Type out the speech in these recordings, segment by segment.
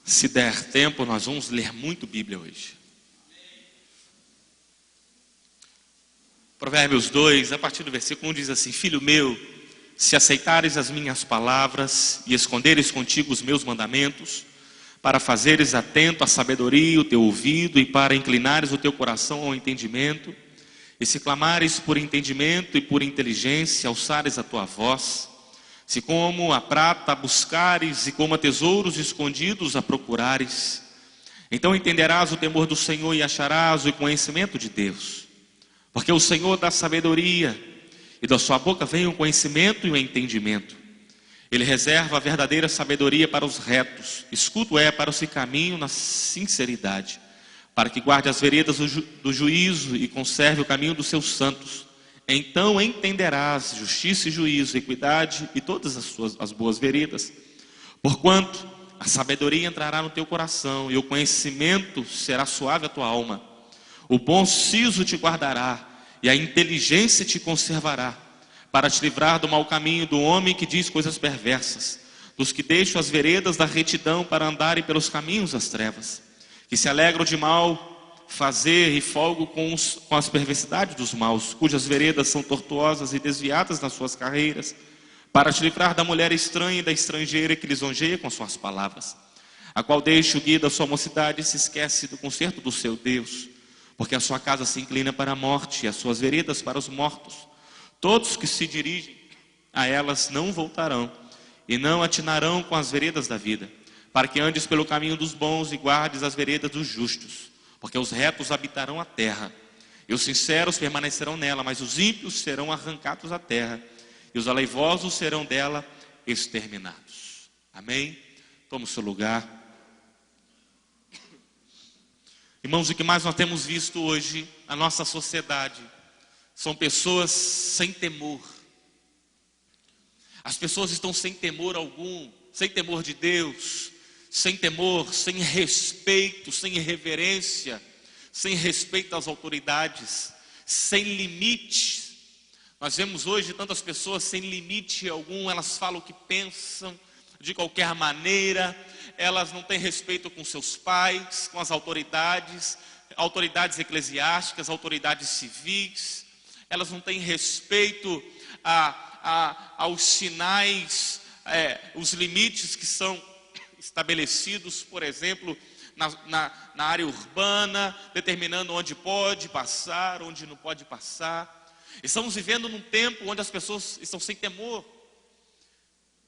Se der tempo, nós vamos ler muito Bíblia hoje. Provérbios 2, a partir do versículo 1 diz assim: Filho meu, se aceitares as minhas palavras e esconderes contigo os meus mandamentos, para fazeres atento à sabedoria o teu ouvido e para inclinares o teu coração ao entendimento, e se clamares por entendimento e por inteligência, alçares a tua voz, se como a prata a buscares e como a tesouros escondidos a procurares, então entenderás o temor do Senhor e acharás o conhecimento de Deus. Porque o Senhor dá sabedoria, e da sua boca vem o conhecimento e o entendimento. Ele reserva a verdadeira sabedoria para os retos, escudo é para os que caminham na sinceridade, para que guarde as veredas do juízo e conserve o caminho dos seus santos. Então entenderás justiça e juízo, equidade e todas as boas veredas. Porquanto a sabedoria entrará no teu coração e o conhecimento será suave à tua alma. O bom siso te guardará e a inteligência te conservará, para te livrar do mau caminho do homem que diz coisas perversas, dos que deixam as veredas da retidão para andarem pelos caminhos das trevas, que se alegram de mal fazer e folgam com as perversidades dos maus, cujas veredas são tortuosas e desviadas nas suas carreiras, para te livrar da mulher estranha e da estrangeira que lisonjeia com suas palavras, a qual deixa o guia da sua mocidade e se esquece do conserto do seu Deus, porque a sua casa se inclina para a morte e as suas veredas para os mortos. Todos que se dirigem a elas não voltarão e não atinarão com as veredas da vida, para que andes pelo caminho dos bons e guardes as veredas dos justos, porque os retos habitarão a terra, e os sinceros permanecerão nela, mas os ímpios serão arrancados à terra, e os aleivosos serão dela exterminados. Amém? Tome o seu lugar. Irmãos, o que mais nós temos visto hoje na nossa sociedade são pessoas sem temor. As pessoas estão sem temor algum, sem temor de Deus, sem temor, sem respeito, sem reverência, sem respeito às autoridades, sem limite. Nós vemos hoje tantas pessoas sem limite algum, elas falam o que pensam de qualquer maneira, elas não têm respeito com seus pais, com as autoridades eclesiásticas, autoridades civis. Elas não têm respeito aos sinais, os limites que são estabelecidos, por exemplo, na área urbana, determinando onde pode passar, onde não pode passar. Estamos vivendo num tempo onde as pessoas estão sem temor.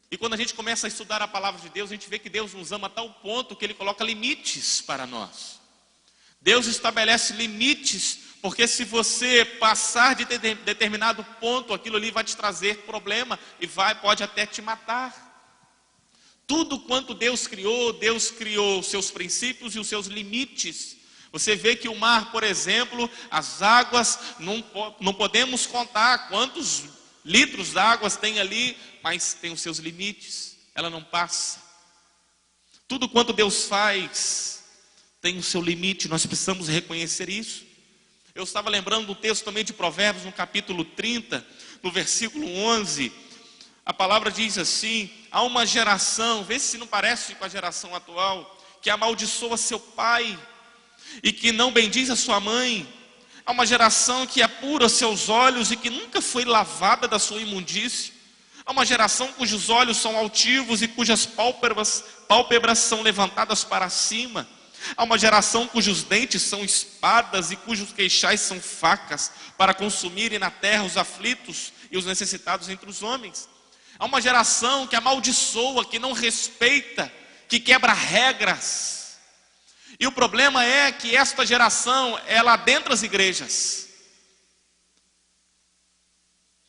E quando a gente começa a estudar a palavra de Deus, a gente vê que Deus nos ama a tal ponto que Ele coloca limites para nós. Deus estabelece limites, porque se você passar de determinado ponto, aquilo ali vai te trazer problema e pode até te matar. Tudo quanto Deus criou os seus princípios e os seus limites. Você vê que o mar, por exemplo, as águas, não podemos contar quantos litros d'água tem ali, mas tem os seus limites, ela não passa. Tudo quanto Deus faz tem o seu limite, nós precisamos reconhecer isso. Eu estava lembrando do texto também de Provérbios, no capítulo 30, no versículo 11, a palavra diz assim: há uma geração, vê se não parece com a geração atual, que amaldiçoa seu pai e que não bendiz a sua mãe. Há uma geração que apura seus olhos e que nunca foi lavada da sua imundície. Há uma geração cujos olhos são altivos e cujas pálpebras são levantadas para cima. Há uma geração cujos dentes são espadas e cujos queixais são facas, para consumirem na terra os aflitos e os necessitados entre os homens. Há uma geração que amaldiçoa, que não respeita, que quebra regras. E o problema é que esta geração, ela adentra as igrejas.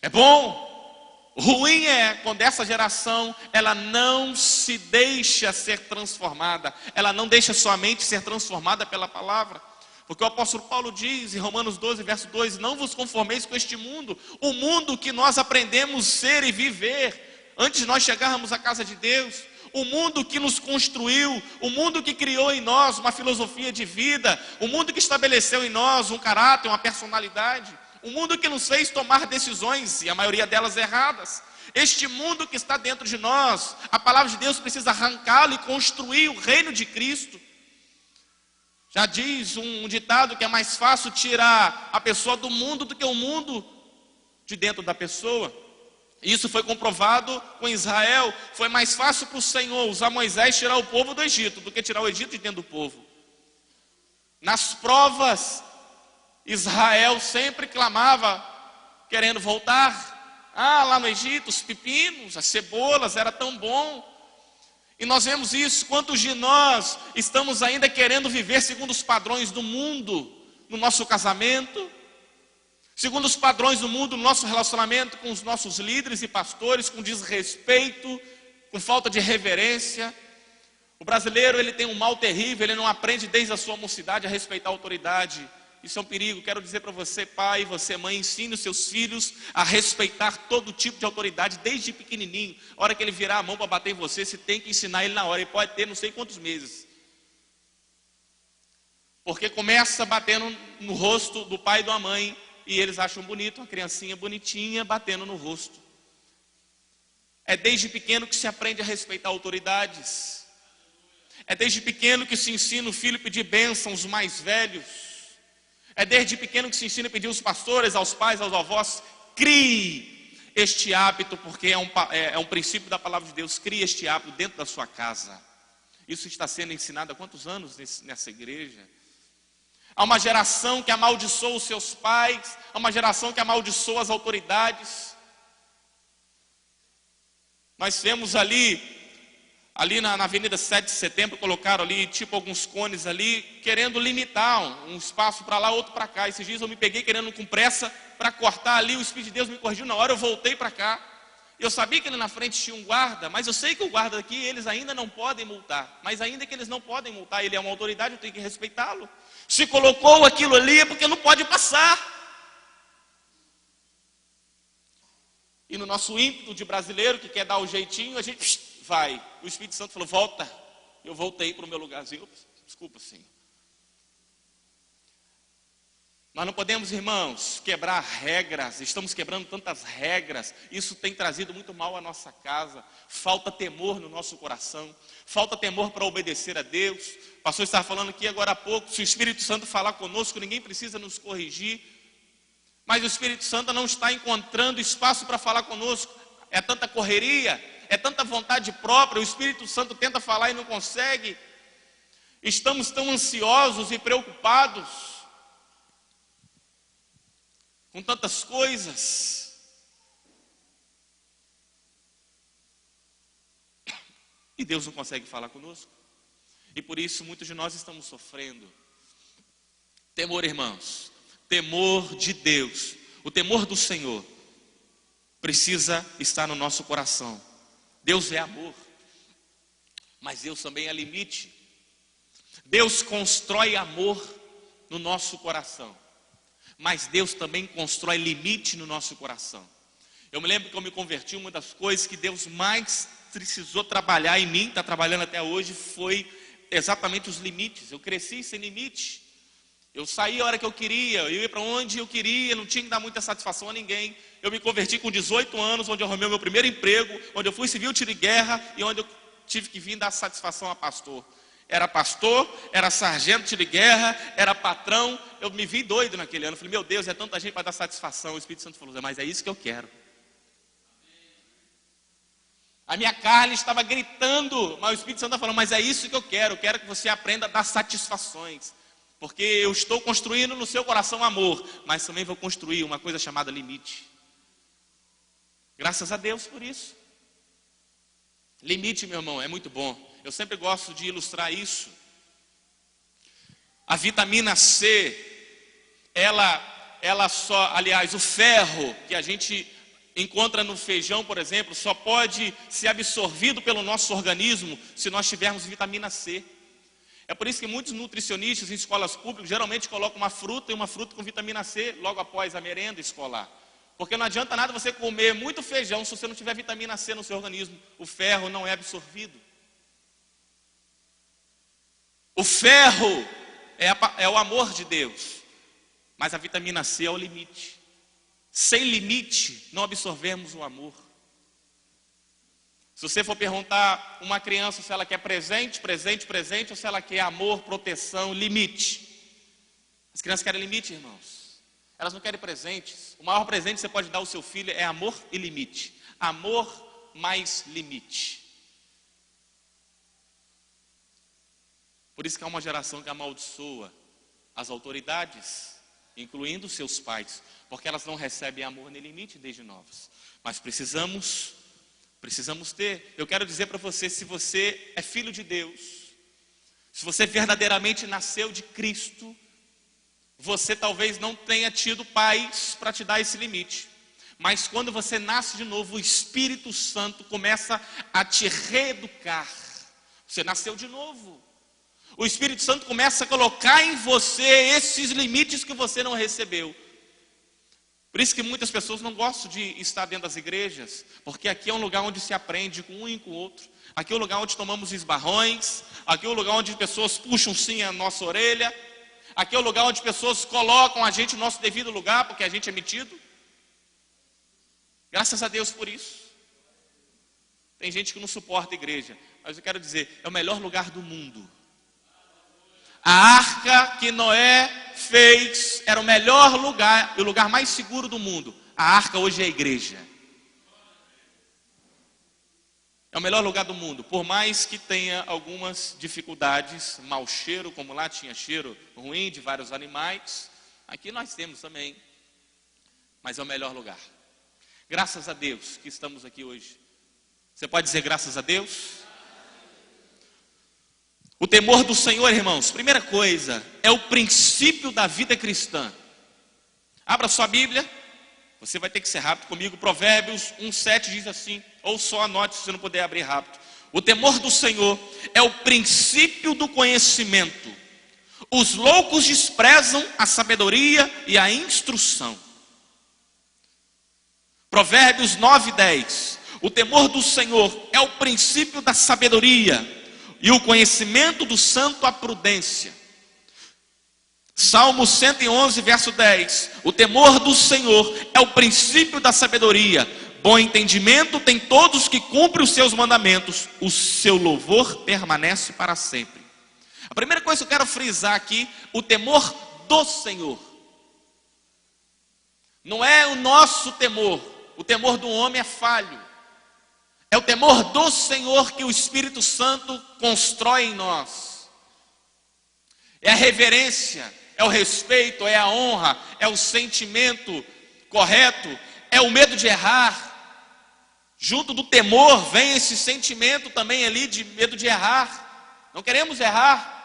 É bom. Ruim é quando essa geração, ela não se deixa ser transformada. Ela não deixa sua mente ser transformada pela palavra. Porque o apóstolo Paulo diz em Romanos 12, verso 2: não vos conformeis com este mundo. O mundo que nós aprendemos ser e viver antes de nós chegarmos à casa de Deus. O mundo que nos construiu, o mundo que criou em nós uma filosofia de vida, o mundo que estabeleceu em nós um caráter, uma personalidade, o mundo que nos fez tomar decisões, e a maioria delas erradas. Este mundo que está dentro de nós, a palavra de Deus precisa arrancá-lo e construir o reino de Cristo. Já diz um ditado que é mais fácil tirar a pessoa do mundo do que o mundo de dentro da pessoa. Isso foi comprovado com Israel. Foi mais fácil para o Senhor usar Moisés tirar o povo do Egito do que tirar o Egito de dentro do povo. Nas provas, Israel sempre clamava, querendo voltar. Lá no Egito, os pepinos, as cebolas, era tão bom. E nós vemos isso, quantos de nós estamos ainda querendo viver segundo os padrões do mundo, no nosso casamento, segundo os padrões do mundo, no nosso relacionamento com os nossos líderes e pastores, com desrespeito, com falta de reverência. O brasileiro, ele tem um mal terrível, ele não aprende desde a sua mocidade a respeitar a autoridade. Isso é um perigo. Quero dizer para você, pai, você, mãe, ensine os seus filhos a respeitar todo tipo de autoridade desde pequenininho. A hora que ele virar a mão para bater em você, você tem que ensinar ele na hora. Ele pode ter não sei quantos meses. Porque começa batendo no rosto do pai e da mãe, e eles acham bonito, uma criancinha bonitinha batendo no rosto. É desde pequeno que se aprende a respeitar autoridades. É desde pequeno que se ensina o filho a pedir bênção aos mais velhos. É desde pequeno que se ensina a pedir aos pastores, aos pais, aos avós. Crie este hábito, porque é um princípio da palavra de Deus. Crie este hábito dentro da sua casa. Isso está sendo ensinado há quantos anos nessa igreja? Há uma geração que amaldiçoa os seus pais. Há uma geração que amaldiçoa as autoridades. Nós vemos ali na Avenida 7 de Setembro, colocaram ali, tipo, alguns cones ali, querendo limitar um espaço para lá, outro para cá. Esses dias eu me peguei querendo com pressa para cortar ali, o Espírito de Deus me corrigiu na hora, eu voltei para cá. Eu sabia que ali na frente tinha um guarda, mas eu sei que o guarda aqui, eles ainda não podem multar. Mas ainda que eles não podem multar, ele é uma autoridade, eu tenho que respeitá-lo. Se colocou aquilo ali é porque não pode passar. E no nosso ímpeto de brasileiro, que quer dar o jeitinho, a gente vai. O Espírito Santo falou, volta. Eu voltei para o meu lugarzinho. Desculpa, Senhor. Nós não podemos, irmãos, quebrar regras. Estamos quebrando tantas regras. Isso tem trazido muito mal à nossa casa. Falta temor no nosso coração. Falta temor para obedecer a Deus. O pastor estava falando aqui agora há pouco. Se o Espírito Santo falar conosco, ninguém precisa nos corrigir. Mas o Espírito Santo não está encontrando espaço para falar conosco. É tanta correria, é tanta vontade própria. O Espírito Santo tenta falar e não consegue. Estamos tão ansiosos e preocupados com tantas coisas. E Deus não consegue falar conosco. E por isso muitos de nós estamos sofrendo. Temor, irmãos. Temor de Deus, o temor do Senhor precisa estar no nosso coração. Deus é amor, mas Deus também é limite. Deus constrói amor no nosso coração, mas Deus também constrói limite no nosso coração. Eu me lembro que eu me converti, uma das coisas que Deus mais precisou trabalhar em mim, está trabalhando até hoje, foi exatamente os limites. Eu cresci sem limite. Eu saía a hora que eu queria, eu ia para onde eu queria, não tinha que dar muita satisfação a ninguém. Eu me converti com 18 anos, onde eu arrumei o meu primeiro emprego, onde eu fui civil tiro de guerra e onde eu tive que vir dar satisfação a pastor. Era pastor, era sargento tiro de guerra, era patrão. Eu me vi doido naquele ano. Eu falei, meu Deus, é tanta gente para dar satisfação. O Espírito Santo falou, mas é isso que eu quero. A minha carne estava gritando, mas o Espírito Santo falou, mas é isso que eu quero que você aprenda a dar satisfações. Porque eu estou construindo no seu coração amor, mas também vou construir uma coisa chamada limite. Graças a Deus por isso. Limite, meu irmão, é muito bom. Eu sempre gosto de ilustrar isso. A vitamina C, ela só, aliás, o ferro que a gente encontra no feijão, por exemplo, só pode ser absorvido pelo nosso organismo se nós tivermos vitamina C. É por isso que muitos nutricionistas em escolas públicas geralmente colocam uma fruta e uma fruta com vitamina C logo após a merenda escolar. Porque não adianta nada você comer muito feijão se você não tiver vitamina C no seu organismo. O ferro não é absorvido. O ferro é o amor de Deus, mas a vitamina C é o limite. Sem limite, não absorvemos o amor. Se você for perguntar uma criança se ela quer presente, ou se ela quer amor, proteção, limite. As crianças querem limite, irmãos. Elas não querem presentes. O maior presente que você pode dar ao seu filho é amor e limite. Amor mais limite. Por isso que há uma geração que amaldiçoa as autoridades, incluindo seus pais, porque elas não recebem amor nem limite desde novos. Mas precisamos ter. Eu quero dizer para você, se você é filho de Deus, se você verdadeiramente nasceu de Cristo, você talvez não tenha tido pais para te dar esse limite. Mas quando você nasce de novo, o Espírito Santo começa a te reeducar. Você nasceu de novo. O Espírito Santo começa a colocar em você esses limites que você não recebeu. Por isso que muitas pessoas não gostam de estar dentro das igrejas, porque aqui é um lugar onde se aprende com um e com o outro. Aqui é um lugar onde tomamos esbarrões. Aqui é um lugar onde pessoas puxam sim a nossa orelha. Aqui é um lugar onde pessoas colocam a gente no nosso devido lugar, porque a gente é metido. Graças a Deus por isso. Tem gente que não suporta a igreja, mas eu quero dizer, é o melhor lugar do mundo. A arca que Noé fez era o melhor lugar, e o lugar mais seguro do mundo. A arca hoje é a igreja. É o melhor lugar do mundo, por mais que tenha algumas dificuldades, mau cheiro, como lá tinha cheiro ruim de vários animais, aqui nós temos também, mas é o melhor lugar. Graças a Deus que estamos aqui hoje. Você pode dizer graças a Deus? O temor do Senhor, irmãos, primeira coisa, é o princípio da vida cristã. Abra sua Bíblia, você vai ter que ser rápido comigo. Provérbios 1:7 diz assim, ou só anote se você não puder abrir rápido. O temor do Senhor é o princípio do conhecimento. Os loucos desprezam a sabedoria e a instrução. Provérbios 9:10. O temor do Senhor é o princípio da sabedoria e o conhecimento do santo a prudência. Salmo 111, verso 10. O temor do Senhor é o princípio da sabedoria. Bom entendimento tem todos que cumprem os seus mandamentos. O seu louvor permanece para sempre. A primeira coisa que eu quero frisar aqui, o temor do Senhor. Não é o nosso temor. O temor do homem é falho. É o temor do Senhor que o Espírito Santo constrói em nós. É a reverência, é o respeito, é a honra, é o sentimento correto, é o medo de errar. Junto do temor vem esse sentimento também ali de medo de errar. Não queremos errar.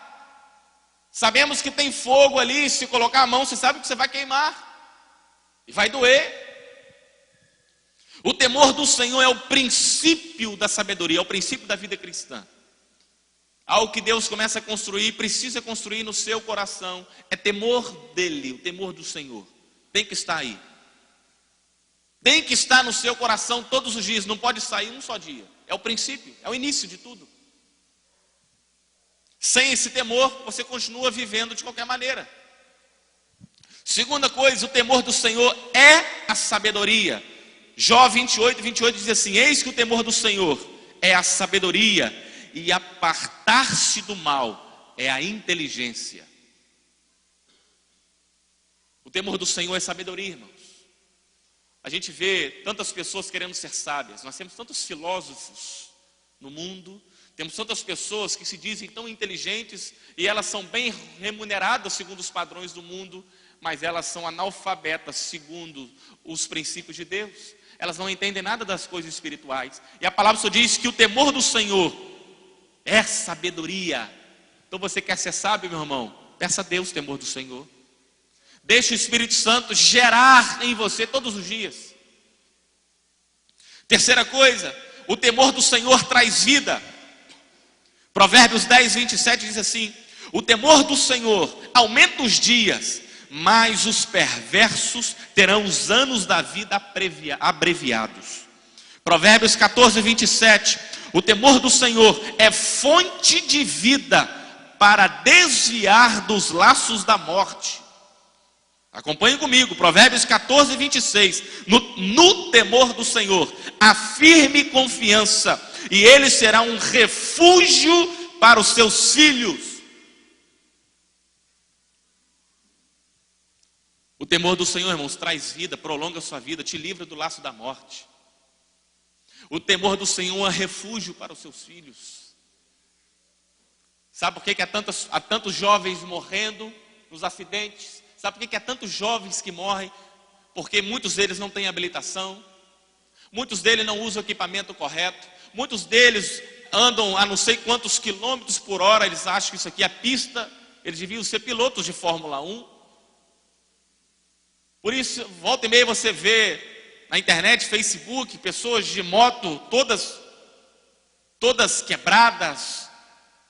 Sabemos que tem fogo ali, se colocar a mão, você sabe que você vai queimar. E vai doer. O temor do Senhor é o princípio da sabedoria, é o princípio da vida cristã. Algo que Deus começa a construir, precisa construir no seu coração, é temor dele, o temor do Senhor. Tem que estar aí. Tem que estar no seu coração todos os dias, não pode sair um só dia. É o princípio, é o início de tudo. Sem esse temor, você continua vivendo de qualquer maneira. Segunda coisa, o temor do Senhor é a sabedoria. Jó 28 diz assim: eis que o temor do Senhor é a sabedoria, e apartar-se do mal é a inteligência. O temor do Senhor é sabedoria, irmãos. A gente vê tantas pessoas querendo ser sábias. Nós temos tantos filósofos no mundo, temos tantas pessoas que se dizem tão inteligentes, e elas são bem remuneradas segundo os padrões do mundo, mas elas são analfabetas segundo os princípios de Deus. Elas não entendem nada das coisas espirituais. E a palavra só diz que o temor do Senhor é sabedoria. Então você quer ser sábio, meu irmão? Peça a Deus o temor do Senhor. Deixe o Espírito Santo gerar em você todos os dias. Terceira coisa, o temor do Senhor traz vida. Provérbios 10:27 diz assim: o temor do Senhor aumenta os dias, mas os perversos terão os anos da vida abreviados. Provérbios 14:27. O temor do Senhor é fonte de vida para desviar dos laços da morte. Acompanhe comigo, Provérbios 14:26. No temor do Senhor, há firme confiança, e ele será um refúgio para os seus filhos. O temor do Senhor, irmãos, traz vida, prolonga a sua vida, te livra do laço da morte. O temor do Senhor é refúgio para os seus filhos. Sabe por que há tantos jovens morrendo nos acidentes? Sabe por que há tantos jovens que morrem? Porque muitos deles não têm habilitação, muitos deles não usam o equipamento correto, muitos deles andam a não sei quantos quilômetros por hora, eles acham que isso aqui é pista, eles deviam ser pilotos de Fórmula 1. Por isso, volta e meia você vê na internet, Facebook, pessoas de moto todas quebradas.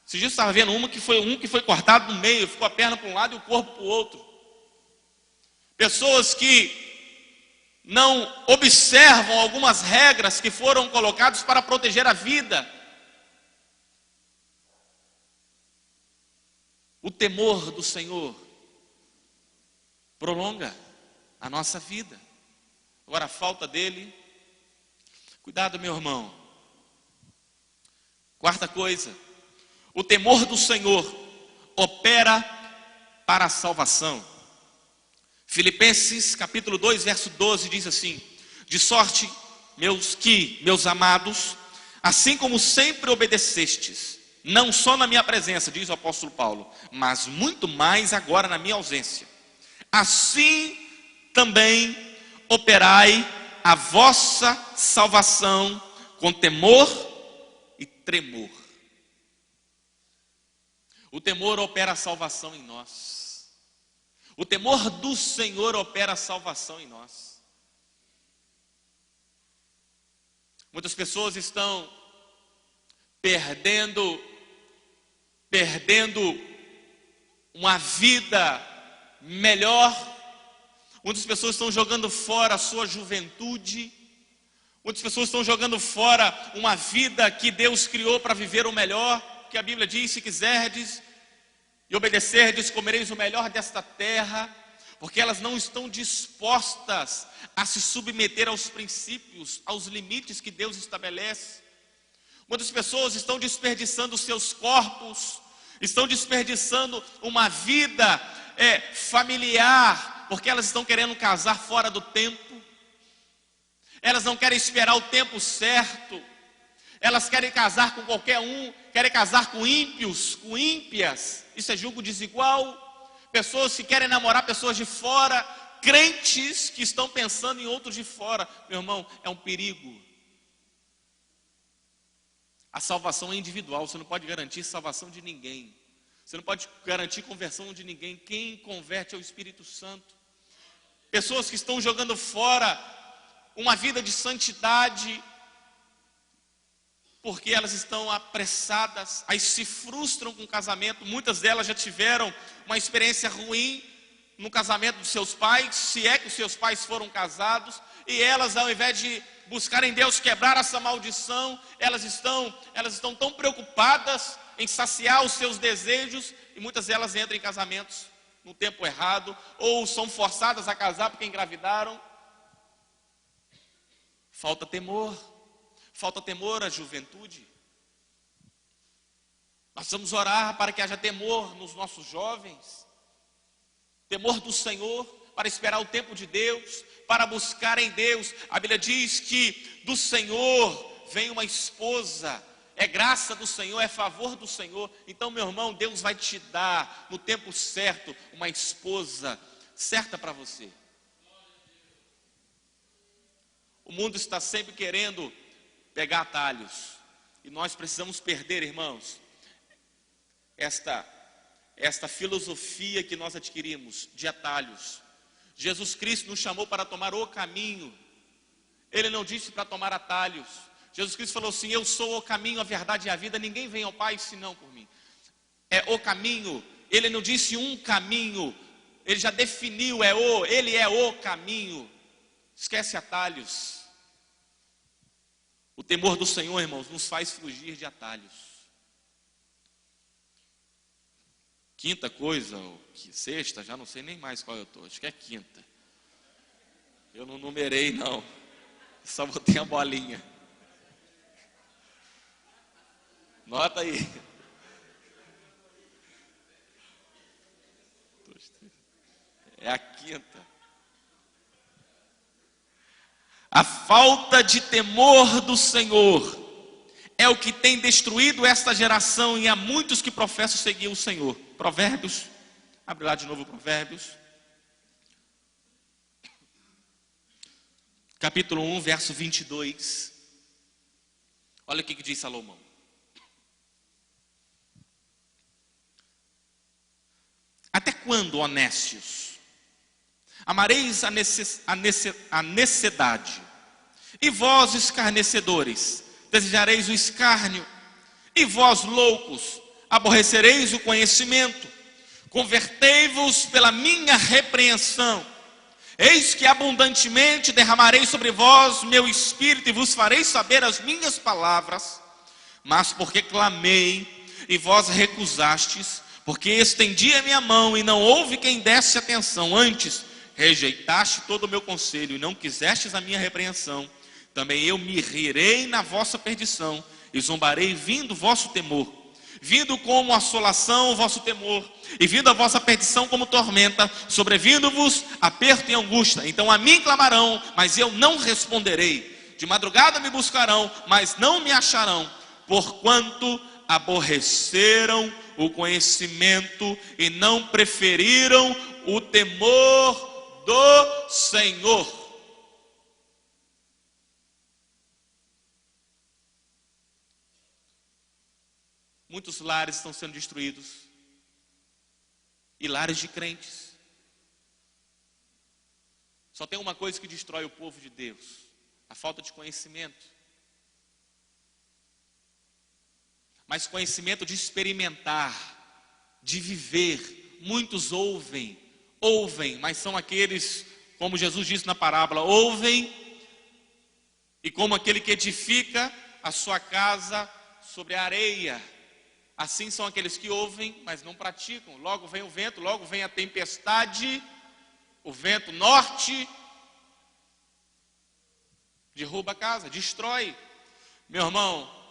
Esses dias eu estava vendo um que foi cortado no meio, ficou a perna para um lado e o corpo para o outro. Pessoas que não observam algumas regras que foram colocadas para proteger a vida. O temor do Senhor prolonga a nossa vida. Agora a falta dele, cuidado, meu irmão. Quarta coisa, o temor do Senhor opera para a salvação. Filipenses capítulo 2, verso 12 diz assim: de sorte, meus amados, assim como sempre obedecestes, não só na minha presença, diz o apóstolo Paulo, mas muito mais agora na minha ausência, assim também operai a vossa salvação com temor e tremor. O temor opera a salvação em nós. O temor do Senhor opera a salvação em nós. Muitas pessoas estão perdendo uma vida melhor. Muitas pessoas estão jogando fora a sua juventude. Muitas pessoas estão jogando fora uma vida que Deus criou para viver o melhor. Que a Bíblia diz: se quiserdes e obedecerdes, comereis o melhor desta terra. Porque elas não estão dispostas a se submeter aos princípios, aos limites que Deus estabelece. Muitas pessoas estão desperdiçando os seus corpos, estão desperdiçando uma vida familiar, porque elas estão querendo casar fora do tempo. Elas não querem esperar o tempo certo. Elas querem casar com qualquer um, querem casar com ímpios, com ímpias. Isso é julgo desigual. Pessoas que querem namorar pessoas de fora, crentes que estão pensando em outros de fora. Meu irmão, é um perigo. A salvação é individual, você não pode garantir salvação de ninguém. Você não pode garantir conversão de ninguém. Quem converte é o Espírito Santo. Pessoas que estão jogando fora uma vida de santidade, porque elas estão apressadas, aí se frustram com o casamento. Muitas delas já tiveram uma experiência ruim no casamento dos seus pais, se é que os seus pais foram casados, e elas, ao invés de buscarem Deus quebrar essa maldição, elas estão tão preocupadas em saciar os seus desejos, e muitas delas entram em casamentos no tempo errado, ou são forçadas a casar porque engravidaram. Falta temor à juventude. Nós vamos orar para que haja temor nos nossos jovens, temor do Senhor, para esperar o tempo de Deus, para buscar em Deus. A Bíblia diz que do Senhor vem uma esposa, é graça do Senhor, é favor do Senhor. Então, meu irmão, Deus vai te dar no tempo certo uma esposa certa para você. O mundo está sempre querendo pegar atalhos, e nós precisamos perder, irmãos, esta filosofia que nós adquirimos de atalhos. Jesus Cristo nos chamou para tomar o caminho. Ele não disse para tomar atalhos. Jesus Cristo falou assim: eu sou o caminho, a verdade e a vida, ninguém vem ao Pai senão por mim. É o caminho. Ele não disse um caminho, ele já definiu, ele é o caminho. Esquece atalhos. O temor do Senhor, irmãos, nos faz fugir de atalhos. Quinta coisa, ou sexta, já não sei nem mais qual eu estou, acho que é quinta. Eu não numerei não, só botei a bolinha. Nota aí. É a quinta. A falta de temor do Senhor é o que tem destruído esta geração, e há muitos que professam seguir o Senhor. Provérbios, abre lá de novo Provérbios. Capítulo 1, verso 22. Olha o que diz Salomão. Até quando, honestos, amareis a necessidade, e vós, escarnecedores, desejareis o escárnio, e vós, loucos, aborrecereis o conhecimento. Convertei-vos pela minha repreensão. Eis que abundantemente derramarei sobre vós meu espírito, e vos farei saber as minhas palavras. Mas porque clamei, e vós recusastes, porque estendi a minha mão, e não houve quem desse atenção, antes rejeitaste todo o meu conselho, e não quisestes a minha repreensão, também eu me rirei na vossa perdição, e zombarei vindo o vosso temor. Vindo como assolação o vosso temor, e vindo a vossa perdição como tormenta, sobrevindo-vos aperto e angústia. Então a mim clamarão, mas eu não responderei. De madrugada me buscarão, mas não me acharão, porquanto aborreceram o conhecimento e não preferiram o temor do Senhor. Muitos lares estão sendo destruídos, e lares de crentes. Só tem uma coisa que destrói o povo de Deus: a falta de conhecimento. Mas conhecimento de experimentar, de viver. Muitos ouvem, mas são aqueles, como Jesus disse na parábola, ouvem, e como aquele que edifica a sua casa sobre a areia. Assim são aqueles que ouvem, mas não praticam. Logo vem o vento, logo vem a tempestade, o vento norte, derruba a casa, destrói. Meu irmão,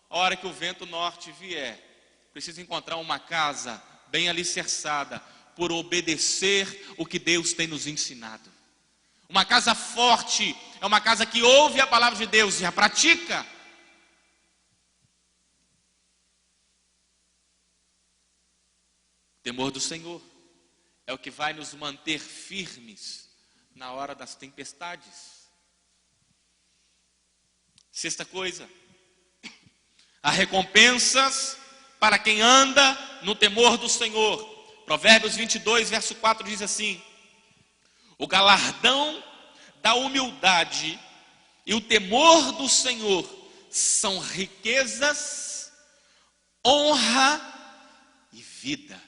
a hora que o vento norte vier, precisa encontrar uma casa bem alicerçada, por obedecer o que Deus tem nos ensinado. Uma casa forte é uma casa que ouve a palavra de Deus e a pratica. O temor do Senhor é o que vai nos manter firmes na hora das tempestades. Sexta coisa: há recompensas para quem anda no temor do Senhor. Provérbios 22, verso 4 diz assim: o galardão da humildade e o temor do Senhor são riquezas, honra e vida.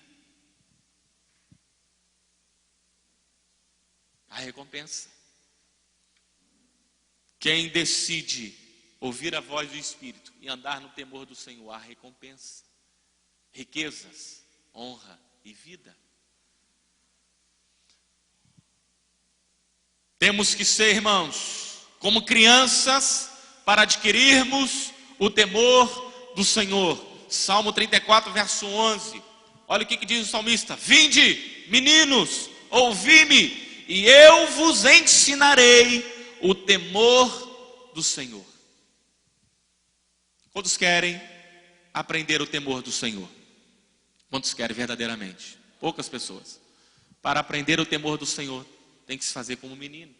A recompensa. Quem decide ouvir a voz do Espírito e andar no temor do Senhor, há recompensa, riquezas, honra e vida. Temos que ser, irmãos, como crianças, para adquirirmos o temor do Senhor. Salmo 34, verso 11. Olha o que diz o salmista: vinde, meninos, ouvi-me, e eu vos ensinarei o temor do Senhor. Quantos querem aprender o temor do Senhor? Quantos querem verdadeiramente? Poucas pessoas. Para aprender o temor do Senhor, tem que se fazer como menino.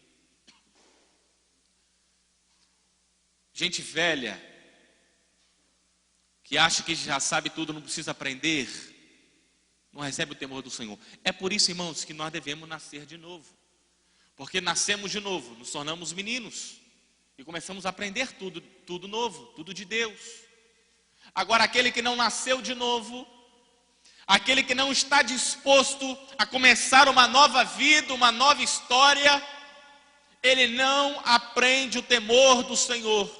Gente velha, que acha que já sabe tudo, não precisa aprender, não recebe o temor do Senhor. É por isso, irmãos, que nós devemos nascer de novo. Porque nascemos de novo, nos tornamos meninos e começamos a aprender tudo novo, tudo de Deus. Agora, aquele que não nasceu de novo, aquele que não está disposto a começar uma nova vida, uma nova história, ele não aprende o temor do Senhor.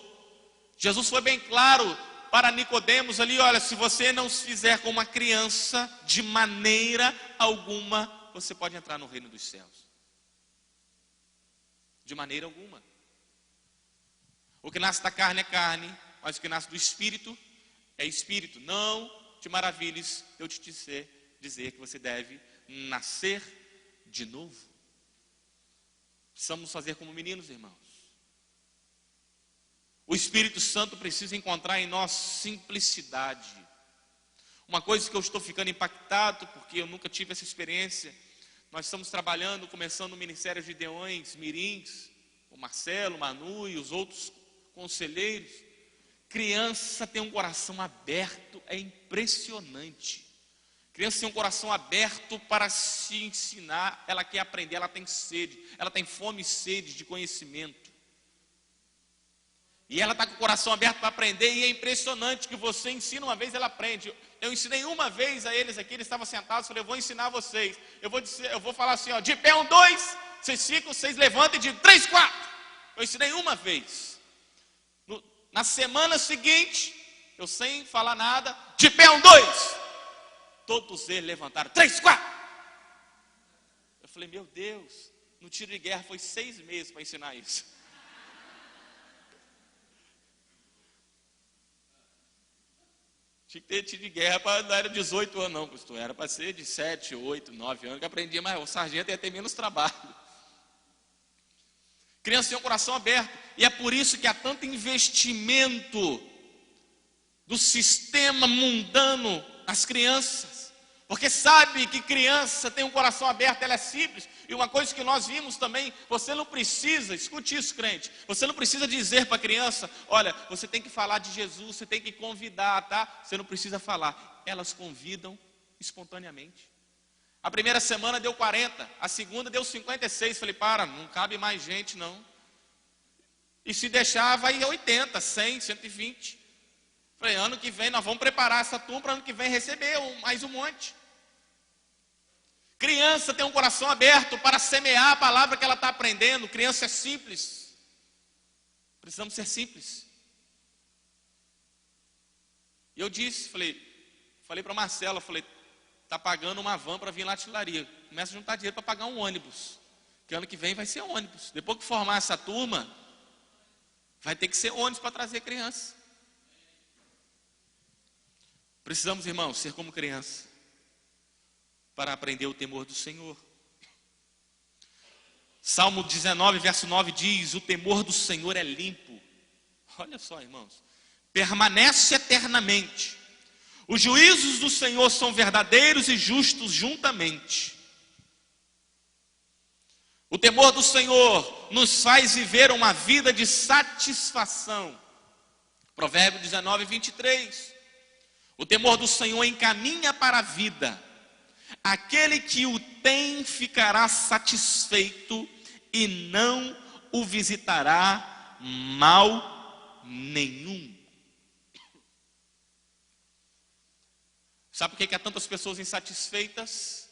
Jesus foi bem claro para Nicodemos ali: olha, se você não se fizer como uma criança, de maneira alguma você pode entrar no reino dos céus. De maneira alguma. O que nasce da carne é carne, mas o que nasce do Espírito é espírito. Não te maravilhes eu te dizer que você deve nascer de novo. Precisamos fazer como meninos, irmãos. O Espírito Santo precisa encontrar em nós simplicidade. Uma coisa que eu estou ficando impactado, porque eu nunca tive essa experiência. Nós estamos trabalhando, começando o Ministério de Gideões, Mirins, o Marcelo, o Manu e os outros conselheiros. Criança tem um coração aberto, é impressionante. Criança tem um coração aberto para se ensinar, ela quer aprender, ela tem sede, ela tem fome e sede de conhecimento. E ela está com o coração aberto para aprender, e é impressionante que você ensina uma vez, ela aprende. Eu ensinei uma vez a eles aqui, eles estavam sentados, falei, eu vou ensinar vocês. Eu vou falar assim, ó, de pé 1, 2, vocês ficam, vocês levantam e digam 3, 4. Eu ensinei uma vez. Na semana seguinte, eu sem falar nada, de pé 1, 2. Todos eles levantaram, 3, 4. Eu falei, meu Deus, no tiro de guerra foi 6 meses para ensinar isso. Tinha que ter tiro de guerra, não era 18 anos não, pastor. Era para ser de 7, 8, 9 anos, que aprendia, mas o sargento ia ter menos trabalho. Criança tem um coração aberto, e é por isso que há tanto investimento do sistema mundano nas crianças, porque sabe que criança tem um coração aberto, ela é simples. E uma coisa que nós vimos também, você não precisa, escute isso, crente, você não precisa dizer para a criança, olha, você tem que falar de Jesus, você tem que convidar, tá? Você não precisa falar, elas convidam espontaneamente. A primeira semana deu 40, a segunda deu 56, falei, não cabe mais gente não. E se deixar vai a 80, 100, 120. Falei, ano que vem nós vamos preparar essa turma para ano que vem receber mais um monte. Criança tem um coração aberto para semear a palavra que ela está aprendendo. Criança é simples. Precisamos ser simples. E eu disse, falei para Marcela, está pagando uma van para vir lá de artilharia. Começa a juntar dinheiro para pagar um ônibus. Que ano que vem vai ser ônibus. Depois que formar essa turma, vai ter que ser ônibus para trazer criança. Precisamos, irmãos, ser como criança, para aprender o temor do Senhor. Salmo 19, verso 9 diz, o temor do Senhor é limpo. Olha só, irmãos, permanece eternamente. Os juízos do Senhor são verdadeiros e justos juntamente. O temor do Senhor nos faz viver uma vida de satisfação. Provérbio 19, 23. O temor do Senhor encaminha para a vida. Aquele que o tem ficará satisfeito e não o visitará mal nenhum. Sabe por que há tantas pessoas insatisfeitas?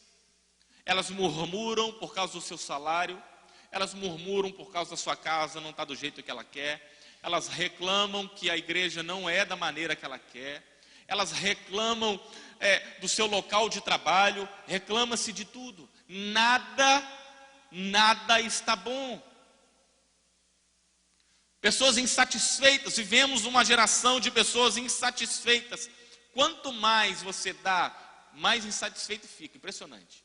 Elas murmuram por causa do seu salário, elas murmuram por causa da sua casa, não está do jeito que ela quer, elas reclamam que a igreja não é da maneira que ela quer, elas reclamam do seu local de trabalho, reclama-se de tudo. Nada está bom. Pessoas insatisfeitas, vivemos uma geração de pessoas insatisfeitas. Quanto mais você dá, mais insatisfeito fica, impressionante.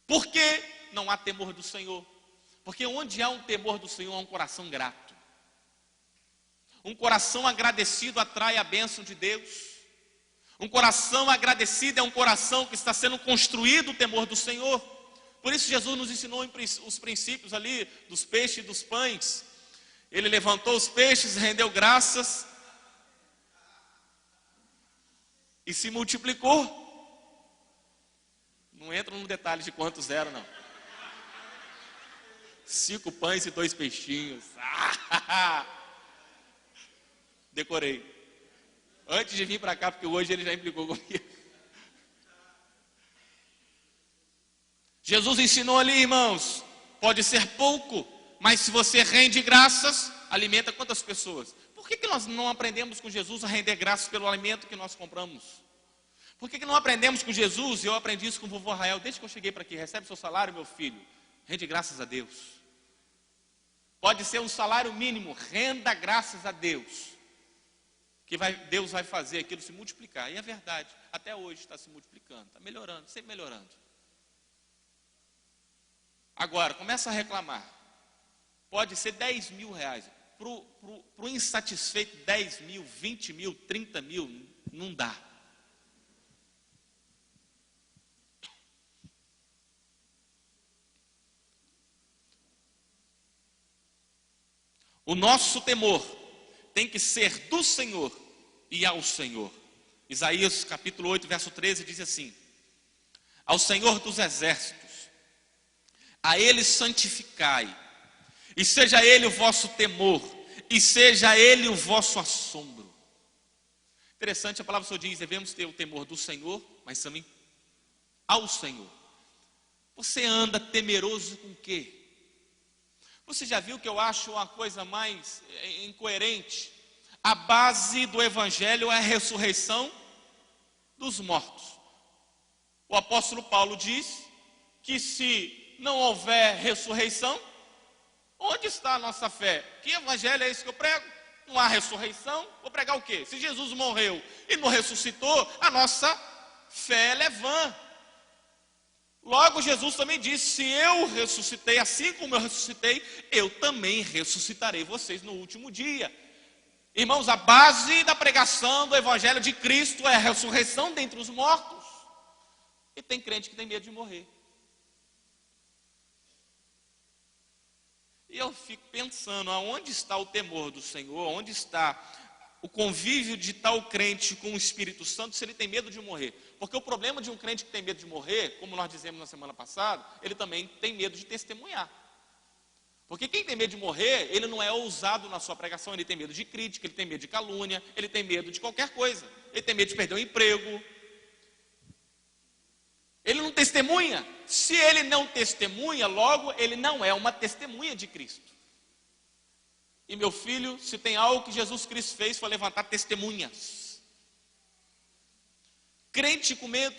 Por que não há temor do Senhor? Porque onde há um temor do Senhor, há um coração grato. Um coração agradecido atrai a bênção de Deus. Um coração agradecido é um coração que está sendo construído o temor do Senhor. Por isso Jesus nos ensinou os princípios ali dos peixes e dos pães. Ele levantou os peixes, rendeu graças e se multiplicou. Não entra no detalhe de quantos eram, não. 5 pães e 2 peixinhos. Decorei. Antes de vir para cá, porque hoje ele já implicou comigo. Jesus ensinou ali, irmãos, pode ser pouco, mas se você rende graças, alimenta quantas pessoas? Por que nós não aprendemos com Jesus a render graças pelo alimento que nós compramos? Por que não aprendemos com Jesus? Eu aprendi isso com o vovô Rael, desde que eu cheguei para aqui. Recebe seu salário, meu filho, rende graças a Deus. Pode ser um salário mínimo, renda graças a Deus. que Deus vai fazer aquilo se multiplicar. E é verdade, até hoje está se multiplicando, está melhorando, sempre melhorando. Agora, começa a reclamar. Pode ser 10 mil reais. Para o insatisfeito, 10 mil, 20 mil, 30 mil, não dá. O nosso temor tem que ser do Senhor e ao Senhor. Isaías capítulo 8, verso 13 diz assim: ao Senhor dos exércitos, a Ele santificai, e seja Ele o vosso temor, e seja Ele o vosso assombro. Interessante, a palavra do Senhor diz, devemos ter o temor do Senhor, mas também ao Senhor. Você anda temeroso com o quê? Você já viu que eu acho uma coisa mais incoerente? A base do evangelho é a ressurreição dos mortos. O apóstolo Paulo diz que se não houver ressurreição, onde está a nossa fé? Que evangelho é esse que eu prego? Não há ressurreição? Vou pregar o quê? Se Jesus morreu e não ressuscitou, a nossa fé é vã. Logo Jesus também disse, se eu ressuscitei assim como eu ressuscitei, eu também ressuscitarei vocês no último dia. Irmãos, a base da pregação do evangelho de Cristo é a ressurreição dentre os mortos. E tem crente que tem medo de morrer. E eu fico pensando, aonde está o temor do Senhor, onde está o convívio de tal crente com o Espírito Santo, se ele tem medo de morrer? Porque o problema de um crente que tem medo de morrer, como nós dizemos na semana passada, ele também tem medo de testemunhar. Porque quem tem medo de morrer, ele não é ousado na sua pregação, ele tem medo de crítica, ele tem medo de calúnia, ele tem medo de qualquer coisa, ele tem medo de perder o emprego. Ele não testemunha. Se ele não testemunha, logo ele não é uma testemunha de Cristo. E meu filho, se tem algo que Jesus Cristo fez, foi levantar testemunhas. Crente com medo,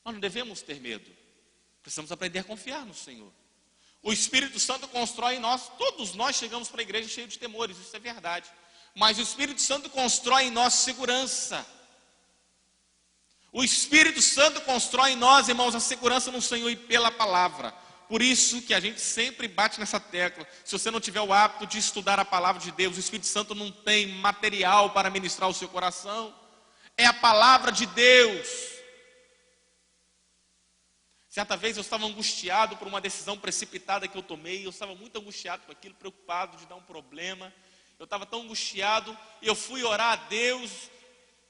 nós não devemos ter medo. Precisamos aprender a confiar no Senhor. O Espírito Santo constrói em nós, todos nós chegamos para a igreja cheio de temores, isso é verdade. Mas o Espírito Santo constrói em nós segurança. O Espírito Santo constrói em nós, irmãos, a segurança no Senhor e pela palavra. Por isso que a gente sempre bate nessa tecla. Se você não tiver o hábito de estudar a palavra de Deus, o Espírito Santo não tem material para ministrar o seu coração. É a palavra de Deus. Certa vez eu estava angustiado por uma decisão precipitada que eu tomei. Eu estava muito angustiado com aquilo, preocupado de dar um problema. Eu estava tão angustiado e eu fui orar a Deus.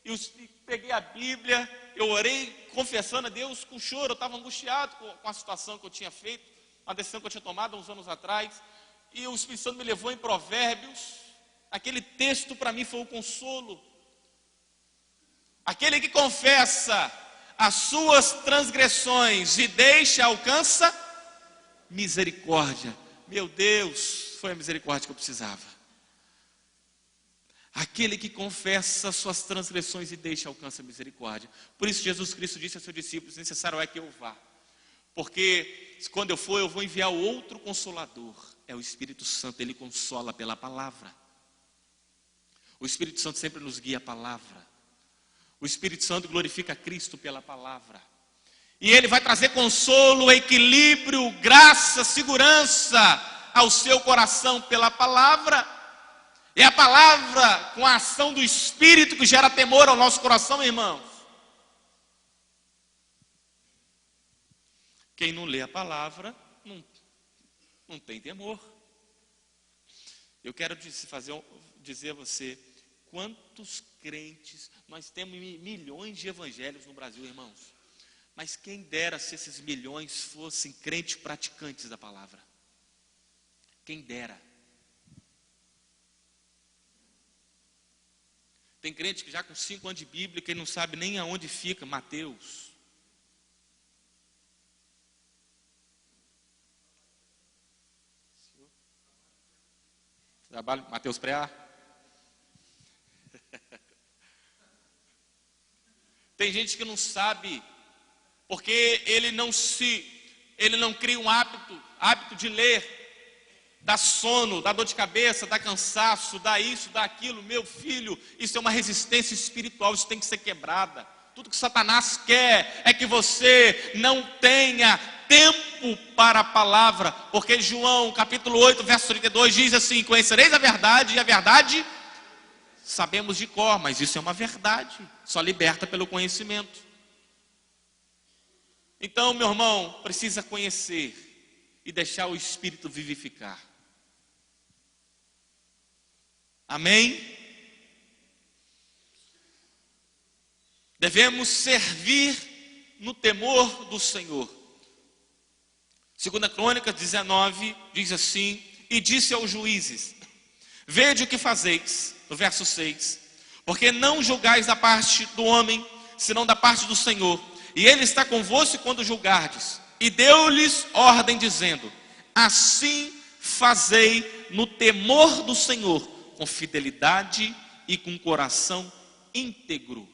E peguei a Bíblia, eu orei confessando a Deus com choro. Eu estava angustiado com a situação que eu tinha feito, uma decisão que eu tinha tomado há uns anos atrás. E o Espírito Santo me levou em Provérbios. Aquele texto para mim foi um consolo. Aquele que confessa as suas transgressões e deixa, alcança misericórdia. Meu Deus, foi a misericórdia que eu precisava. Aquele que confessa suas transgressões e deixa, alcança misericórdia. Por isso Jesus Cristo disse a seus discípulos, necessário é que eu vá. Porque quando eu for, eu vou enviar outro Consolador. É o Espírito Santo, ele consola pela palavra. O Espírito Santo sempre nos guia a palavra. O Espírito Santo glorifica Cristo pela palavra. E ele vai trazer consolo, equilíbrio, graça, segurança ao seu coração pela palavra. É a palavra com a ação do Espírito que gera temor ao nosso coração, irmãos. Quem não lê a palavra não tem temor. Eu quero dizer a você, quantos crentes, nós temos milhões de evangelhos no Brasil, irmãos. Mas quem dera se esses milhões fossem crentes praticantes da palavra. Quem dera. Tem crente que já com 5 anos de Bíblia, que não sabe nem aonde fica Mateus. Trabalho Mateus Preá. Tem gente que não sabe, porque ele não cria um hábito de ler. dá sono, dá dor de cabeça, dá cansaço, dá isso, dá aquilo. Meu filho, isso é uma resistência espiritual, isso tem que ser quebrada. Tudo que Satanás quer é que você não tenha tempo para a palavra, porque João capítulo 8, verso 32 diz assim: conhecereis a verdade, e a verdade sabemos de cor, mas isso é uma verdade, só liberta pelo conhecimento. Então, meu irmão, precisa conhecer e deixar o Espírito vivificar. Amém? Devemos servir no temor do Senhor. 2 Crônicas 19 diz assim: e disse aos juízes: vede o que fazeis, no verso 6, porque não julgais da parte do homem, senão da parte do Senhor, e ele está convosco quando julgardes. E deu-lhes ordem dizendo: assim fazei no temor do Senhor, com fidelidade e com coração íntegro.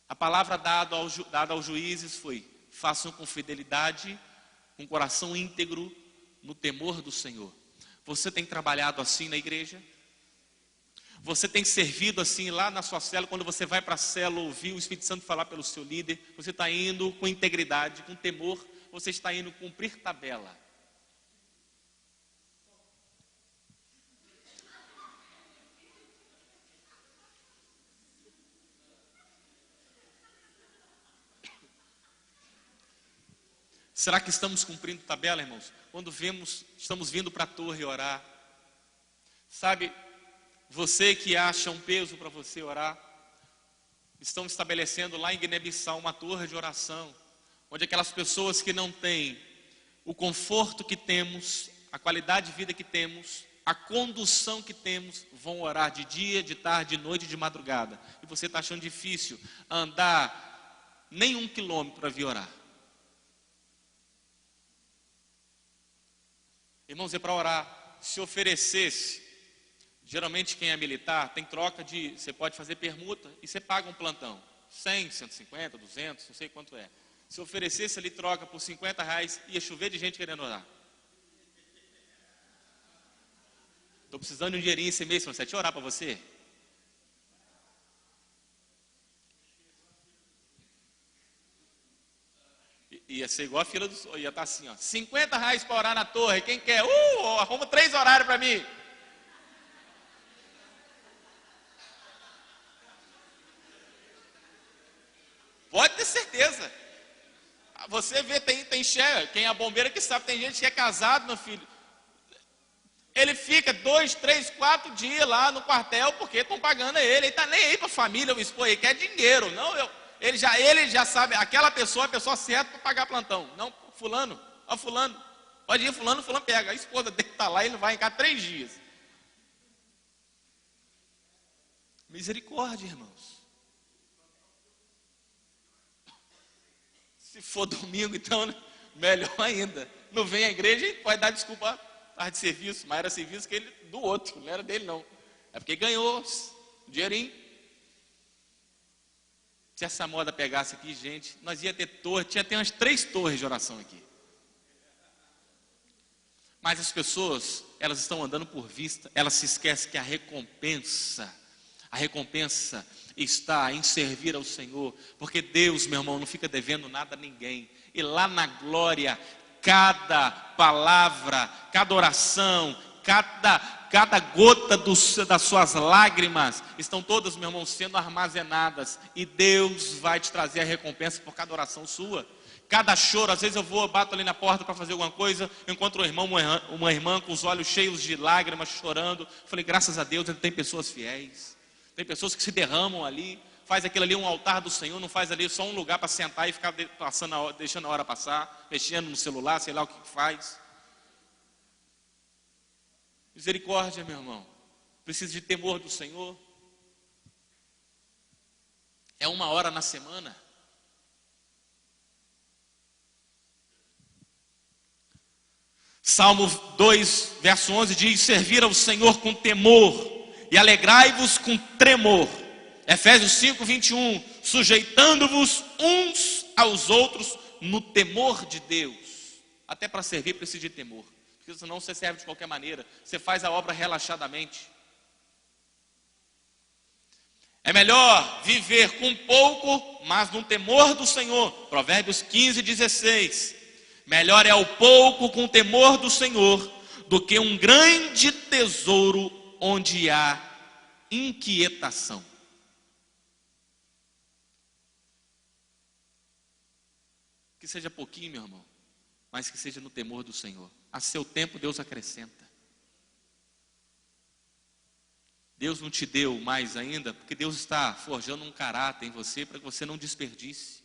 A palavra dada aos juízes foi: façam com fidelidade, com coração íntegro, no temor do Senhor. Você tem trabalhado assim na igreja? Você tem servido assim lá na sua célula? Quando você vai para a célula ouvir o Espírito Santo falar pelo seu líder, você está indo com integridade, com temor, você está indo cumprir tabela. Será que estamos cumprindo tabela, irmãos? Quando estamos vindo para a torre orar. Sabe, você que acha um peso para você orar, estão estabelecendo lá em Guiné-Bissau uma torre de oração, onde aquelas pessoas que não têm o conforto que temos, a qualidade de vida que temos, a condução que temos, vão orar de dia, de tarde, de noite e de madrugada. E você está achando difícil andar nem 1 quilômetro para vir orar. Irmãos, é para orar. Se oferecesse, geralmente quem é militar tem troca de, você pode fazer permuta e você paga um plantão, 100, 150, 200, não sei quanto é. Se oferecesse ali troca por R$50, ia chover de gente querendo orar. Estou precisando de um dinheirinho esse mês, deixa eu orar para você. Ia ser igual a fila do... ia estar assim, ó, R$50 para orar na torre, quem quer? Arruma 3 horários para mim. Pode ter certeza. Você vê, tem chefe, quem é bombeiro que sabe, tem gente que é casado, meu filho. Ele fica 2, 3, 4 dias lá no quartel, porque estão pagando ele. Ele está nem aí para a família, o esposo, ele quer dinheiro. Não, ele já sabe, aquela pessoa é a pessoa certa para pagar plantão. Não, fulano, ó fulano, pode ir fulano pega. A esposa dele está lá e ele vai em casa 3 dias. Misericórdia, irmãos. Se for domingo, então, né? Melhor ainda. Não vem à igreja e pode dar desculpa, tarde de serviço, mas era serviço que ele, do outro, não era dele não. É porque ganhou dinheirinho. Se essa moda pegasse aqui, gente, nós ia ter torre, tinha até umas 3 torres de oração aqui. Mas as pessoas, elas estão andando por vista, elas se esquecem que a recompensa está em servir ao Senhor, porque Deus, meu irmão, não fica devendo nada a ninguém. E lá na glória, cada palavra, cada oração, cada gota das suas lágrimas, estão todas, meu irmão, sendo armazenadas, e Deus vai te trazer a recompensa por cada oração sua. Cada choro, às vezes eu bato ali na porta para fazer alguma coisa, eu encontro um irmão, uma irmã com os olhos cheios de lágrimas, chorando. Eu falei, graças a Deus, tem pessoas fiéis. Tem pessoas que se derramam ali, faz aquilo ali um altar do Senhor, não faz ali só um lugar para sentar e ficar deixando a hora passar, mexendo no celular, sei lá o que faz. Misericórdia, meu irmão. Precisa de temor do Senhor. É 1 hora na semana. Salmo 2, verso 11 diz: servir ao Senhor com temor e alegrai-vos com tremor. Efésios 5, 21, sujeitando-vos uns aos outros no temor de Deus. Até para servir precisa de temor. porque senão você serve de qualquer maneira, você faz a obra relaxadamente. É melhor viver com pouco, mas no temor do Senhor. Provérbios 15:16. Melhor é o pouco com temor do Senhor do que um grande tesouro onde há inquietação. Que seja pouquinho, meu irmão, mas que seja no temor do Senhor. A seu tempo Deus acrescenta. Deus não te deu mais ainda, porque Deus está forjando um caráter em você para que você não desperdice.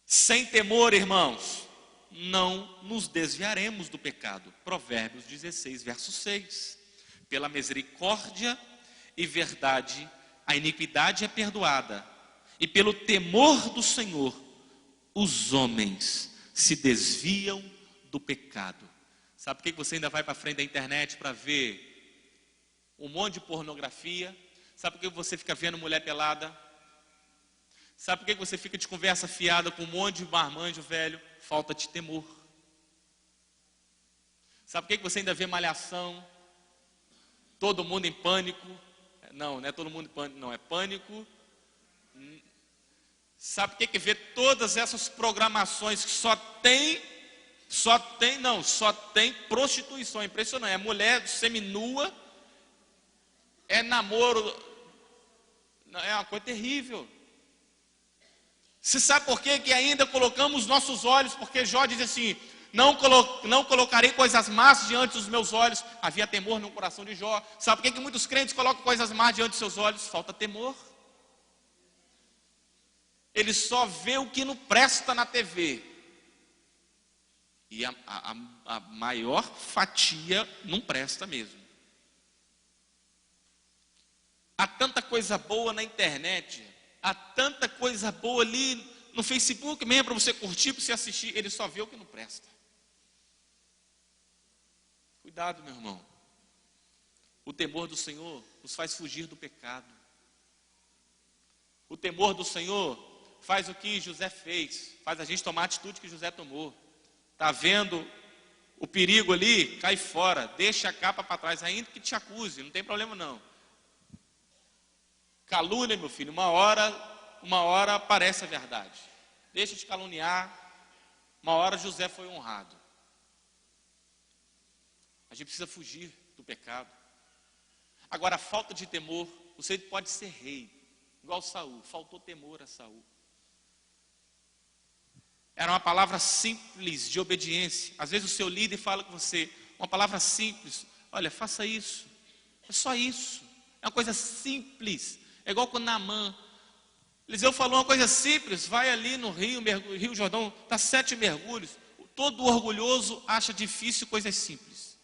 Sem temor, irmãos, não nos desviaremos do pecado. Provérbios 16, verso 6. Pela misericórdia e verdade, a iniquidade é perdoada, e pelo temor do Senhor, os homens se desviam do pecado. Sabe por que você ainda vai para frente da internet para ver um monte de pornografia? Sabe por que você fica vendo mulher pelada? Sabe por que você fica de conversa fiada com um monte de marmanjo velho? Falta de temor. Sabe por que você ainda vê malhação? Todo mundo em pânico. Não é todo mundo em pânico, não, é pânico. Sabe por que vê todas essas programações que só tem prostituição? Impressionante. É mulher seminua, é namoro, é uma coisa terrível. Você sabe por quê? Que ainda colocamos nossos olhos, porque Jó diz assim: não colocarei coisas más diante dos meus olhos. Havia temor no coração de Jó. Sabe por que muitos crentes colocam coisas más diante dos seus olhos? Falta temor. Ele só vê o que não presta na TV. E a maior fatia não presta mesmo. Há tanta coisa boa na internet, há tanta coisa boa ali no Facebook mesmo para você curtir, para você assistir. Ele só vê o que não presta. Cuidado, meu irmão. O temor do Senhor nos faz fugir do pecado. O temor do Senhor faz o que José fez, faz a gente tomar a atitude que José tomou. Está vendo o perigo ali? Cai fora, deixa a capa para trás, ainda que te acuse, não tem problema não. Calúnia, meu filho, uma hora aparece a verdade. Deixa de caluniar, uma hora José foi honrado. A gente precisa fugir do pecado. Agora, a falta de temor, você pode ser rei, igual Saul, faltou temor a Saul. Era uma palavra simples de obediência. Às vezes o seu líder fala com você, uma palavra simples: olha, faça isso. É só isso. É uma coisa simples. É igual com Naamã. Eliseu falou uma coisa simples: vai ali no Rio Jordão, está 7 mergulhos. Todo orgulhoso acha difícil coisas simples.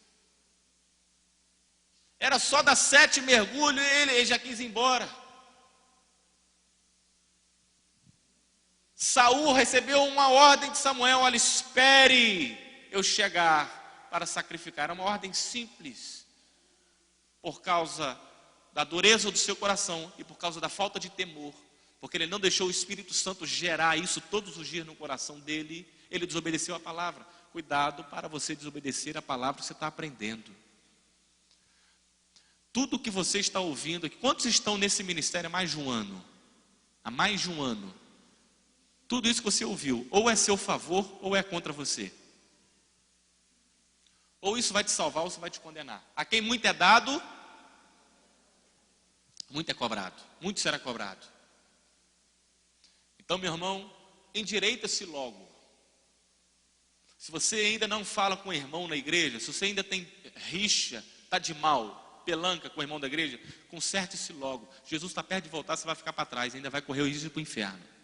Era só dar 7 mergulhos e ele já quis ir embora. Saul recebeu uma ordem de Samuel: olha, espere eu chegar para sacrificar. Era uma ordem simples. Por causa da dureza do seu coração e por causa da falta de temor, porque ele não deixou o Espírito Santo gerar isso todos os dias no coração dele, ele desobedeceu a palavra. Cuidado para você desobedecer a palavra que você está aprendendo. Tudo que você está ouvindo aqui, quantos estão nesse ministério há mais de um ano? Há mais de um ano. Tudo isso que você ouviu, ou é a seu favor, ou é contra você. Ou isso vai te salvar, ou isso vai te condenar. A quem muito é dado, muito é cobrado. Muito será cobrado. Então, meu irmão, endireita-se logo. Se você ainda não fala com o irmão na igreja, se você ainda tem rixa, está de mal, pelanca com o irmão da igreja, conserte-se logo. Jesus está perto de voltar, você vai ficar para trás, ainda vai correr o risco de ir para o inferno.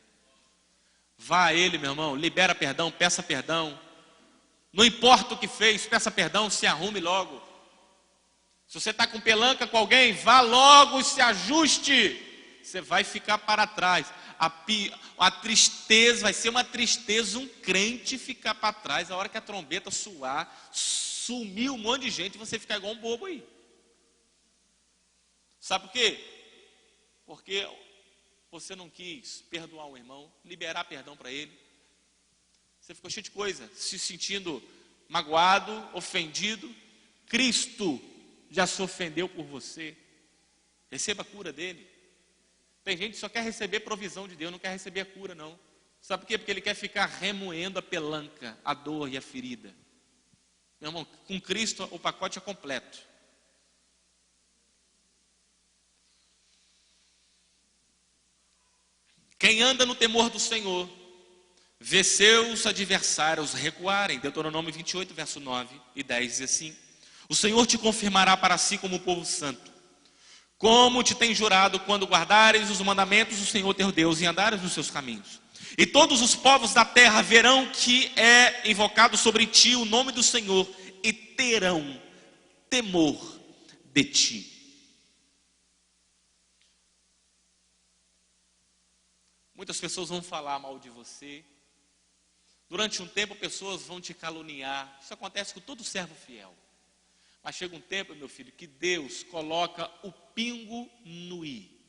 Vá a ele, meu irmão, libera perdão, peça perdão. Não importa o que fez, peça perdão, se arrume logo. Se você está com pelanca com alguém, vá logo e se ajuste. Você vai ficar para trás. A tristeza, vai ser uma tristeza um crente ficar para trás. A hora que a trombeta soar, sumir um monte de gente, você ficar igual um bobo aí. Sabe por quê? Porque você não quis perdoar um irmão, liberar perdão para ele. Você ficou cheio de coisa, se sentindo magoado, ofendido. Cristo já se ofendeu por você. Receba a cura dele. Tem gente que só quer receber provisão de Deus, não quer receber a cura, não. Sabe por quê? Porque ele quer ficar remoendo a pelanca, a dor e a ferida. Meu irmão, com Cristo o pacote é completo. Quem anda no temor do Senhor, vê seus adversários recuarem. Deuteronômio 28, verso 9 e 10 diz assim: o Senhor te confirmará para si como povo santo, como te tem jurado, quando guardares os mandamentos do Senhor teu Deus e andares nos seus caminhos. E todos os povos da terra verão que é invocado sobre ti o nome do Senhor e terão temor de ti. Muitas pessoas vão falar mal de você. Durante um tempo, pessoas vão te caluniar. Isso acontece com todo servo fiel. Mas chega um tempo, meu filho, que Deus coloca o pingo no i.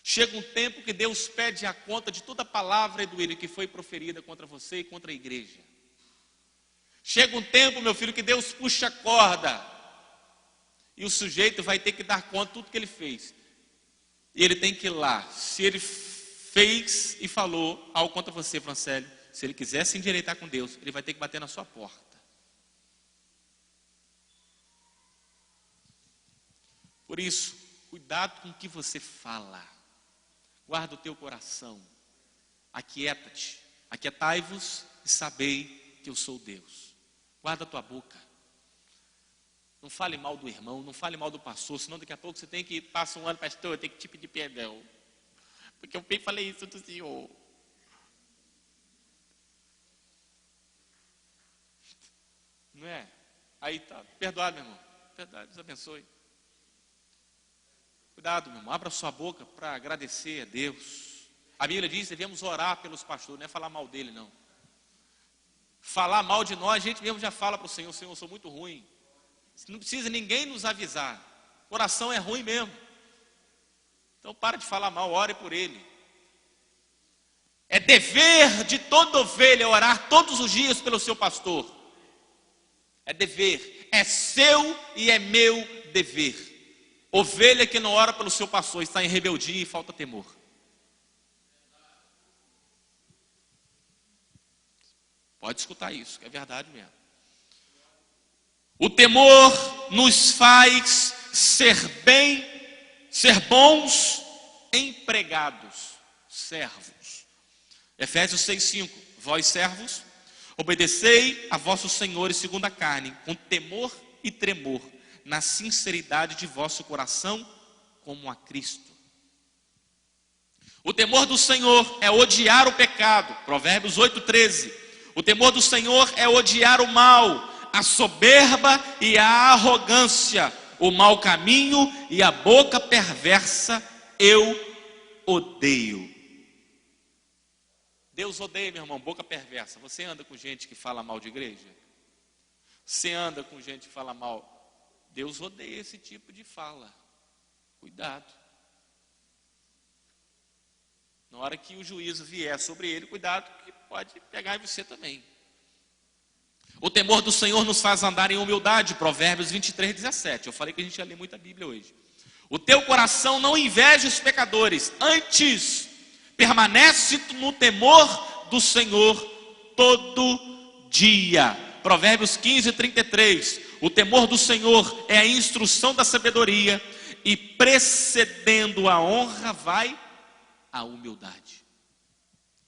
Chega um tempo que Deus pede a conta de toda a palavra e do ele que foi proferida contra você e contra a igreja. Chega um tempo, meu filho, que Deus puxa a corda e o sujeito vai ter que dar conta de tudo que ele fez. E ele tem que ir lá. Se ele fez e falou algo contra você, Francélio, se ele quiser se endireitar com Deus, ele vai ter que bater na sua porta. Por isso, cuidado com o que você fala. Guarda o teu coração. Aquieta-te. Aquietai-vos e sabei que eu sou Deus. Guarda a tua boca. Não fale mal do irmão, não fale mal do pastor, senão daqui a pouco você tem que passar um ano, pastor, eu tenho que te pedir perdão. Porque eu bem falei isso do Senhor. Não é? Aí tá, perdoado, meu irmão. Verdade, Deus abençoe. Cuidado, meu irmão, abra sua boca para agradecer a Deus. A Bíblia diz que devemos orar pelos pastores, não é falar mal dele, não. Falar mal de nós, a gente mesmo já fala para o Senhor, eu sou muito ruim. Não precisa ninguém nos avisar. O coração é ruim mesmo. Então para de falar mal, ore por ele. É dever de toda ovelha orar todos os dias pelo seu pastor. É dever, é seu e é meu dever. Ovelha que não ora pelo seu pastor está em rebeldia e falta temor. Pode escutar isso, que é verdade mesmo. O temor nos faz ser bons empregados, servos. Efésios 6,5: vós servos, obedecei a vossos senhores segundo a carne, com temor e tremor, na sinceridade de vosso coração, como a Cristo. O temor do Senhor é odiar o pecado, Provérbios 8,13. O temor do Senhor é odiar o mal, a soberba e a arrogância, o mau caminho e a boca perversa, eu odeio. Deus odeia, meu irmão, boca perversa. Você anda com gente que fala mal de igreja? Você anda com gente que fala mal? Deus odeia esse tipo de fala. Cuidado. Na hora que o juízo vier sobre ele, cuidado, que pode pegar em você também. O temor do Senhor nos faz andar em humildade, Provérbios 23:17. Eu falei que a gente ia ler muita Bíblia hoje. O teu coração não inveja os pecadores, antes permanece no temor do Senhor todo dia. Provérbios 15:33. O temor do Senhor é a instrução da sabedoria, e precedendo a honra vai a humildade.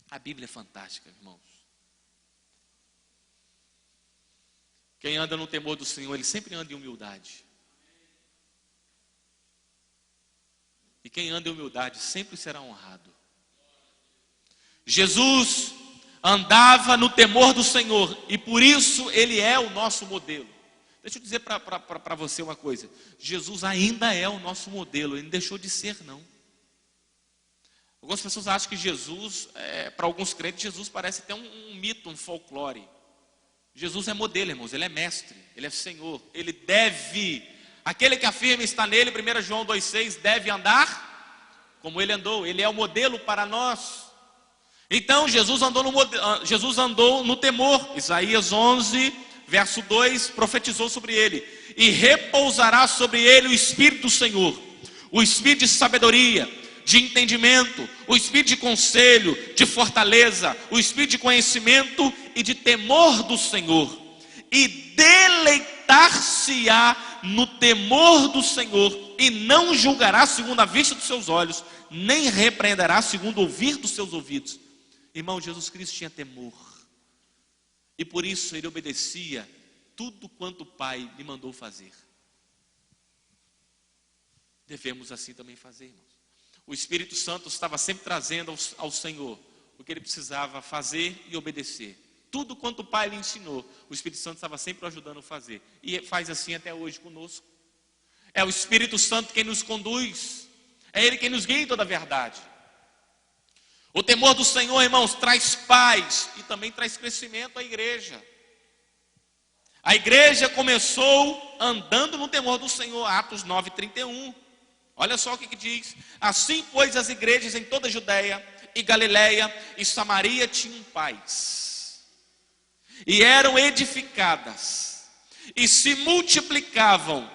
A Bíblia é fantástica, irmãos. Quem anda no temor do Senhor, ele sempre anda em humildade. E quem anda em humildade sempre será honrado. Jesus andava no temor do Senhor, e por isso ele é o nosso modelo. Deixa eu dizer para você uma coisa: Jesus ainda é o nosso modelo, ele não deixou de ser, não. Algumas pessoas acham que Jesus, para alguns crentes, Jesus parece até um mito, um folclore. Jesus é modelo, irmãos, ele é mestre, ele é Senhor, ele deve, aquele que afirma estar nele, 1 João 2,6, deve andar como ele andou, ele é o modelo para nós. Então Jesus andou no temor. Isaías 11, verso 2, profetizou sobre ele: e repousará sobre ele o Espírito do Senhor, o Espírito de sabedoria, de entendimento, o Espírito de conselho, de fortaleza, o Espírito de conhecimento e de temor do Senhor, e deleitar-se-á no temor do Senhor, e não julgará segundo a vista dos seus olhos, nem repreenderá segundo o ouvir dos seus ouvidos. Irmão, Jesus Cristo tinha temor, e por isso ele obedecia tudo quanto o Pai lhe mandou fazer. Devemos assim também fazer, irmãos. O Espírito Santo estava sempre trazendo ao Senhor o que ele precisava fazer e obedecer. Tudo quanto o Pai lhe ensinou, o Espírito Santo estava sempre ajudando a fazer. E faz assim até hoje conosco. É o Espírito Santo quem nos conduz. É Ele quem nos guia em toda a verdade. O temor do Senhor, irmãos, traz paz e também traz crescimento à igreja. A igreja começou andando no temor do Senhor, Atos 9:31. Olha só o que diz: assim, pois, as igrejas em toda a Judéia e Galiléia e Samaria tinham paz, e eram edificadas, e se multiplicavam,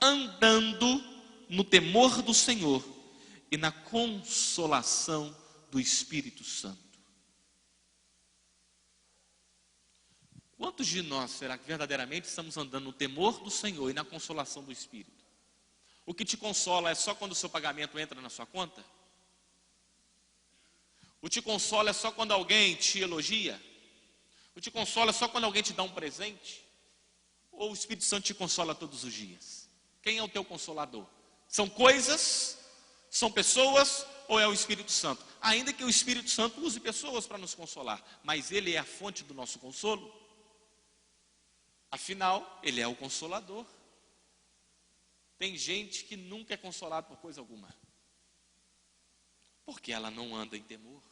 andando no temor do Senhor e na consolação do Espírito Santo. Quantos de nós será que verdadeiramente estamos andando no temor do Senhor e na consolação do Espírito? O que te consola é só quando o seu pagamento entra na sua conta? O te consola é só quando alguém te elogia? O te consola é só quando alguém te dá um presente? Ou o Espírito Santo te consola todos os dias? Quem é o teu consolador? São coisas? São pessoas? Ou é o Espírito Santo? Ainda que o Espírito Santo use pessoas para nos consolar, mas ele é a fonte do nosso consolo. Afinal, ele é o consolador. Tem gente que nunca é consolada por coisa alguma, porque ela não anda em temor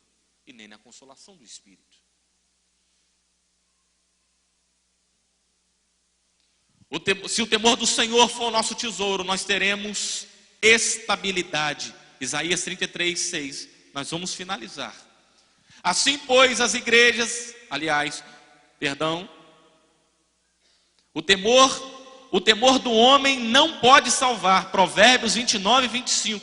e nem na consolação do Espírito. Se o temor do Senhor for o nosso tesouro, nós teremos estabilidade. Isaías 33:6. Nós vamos finalizar. Assim, pois, as igrejas, o temor do homem não pode salvar. Provérbios 29:25.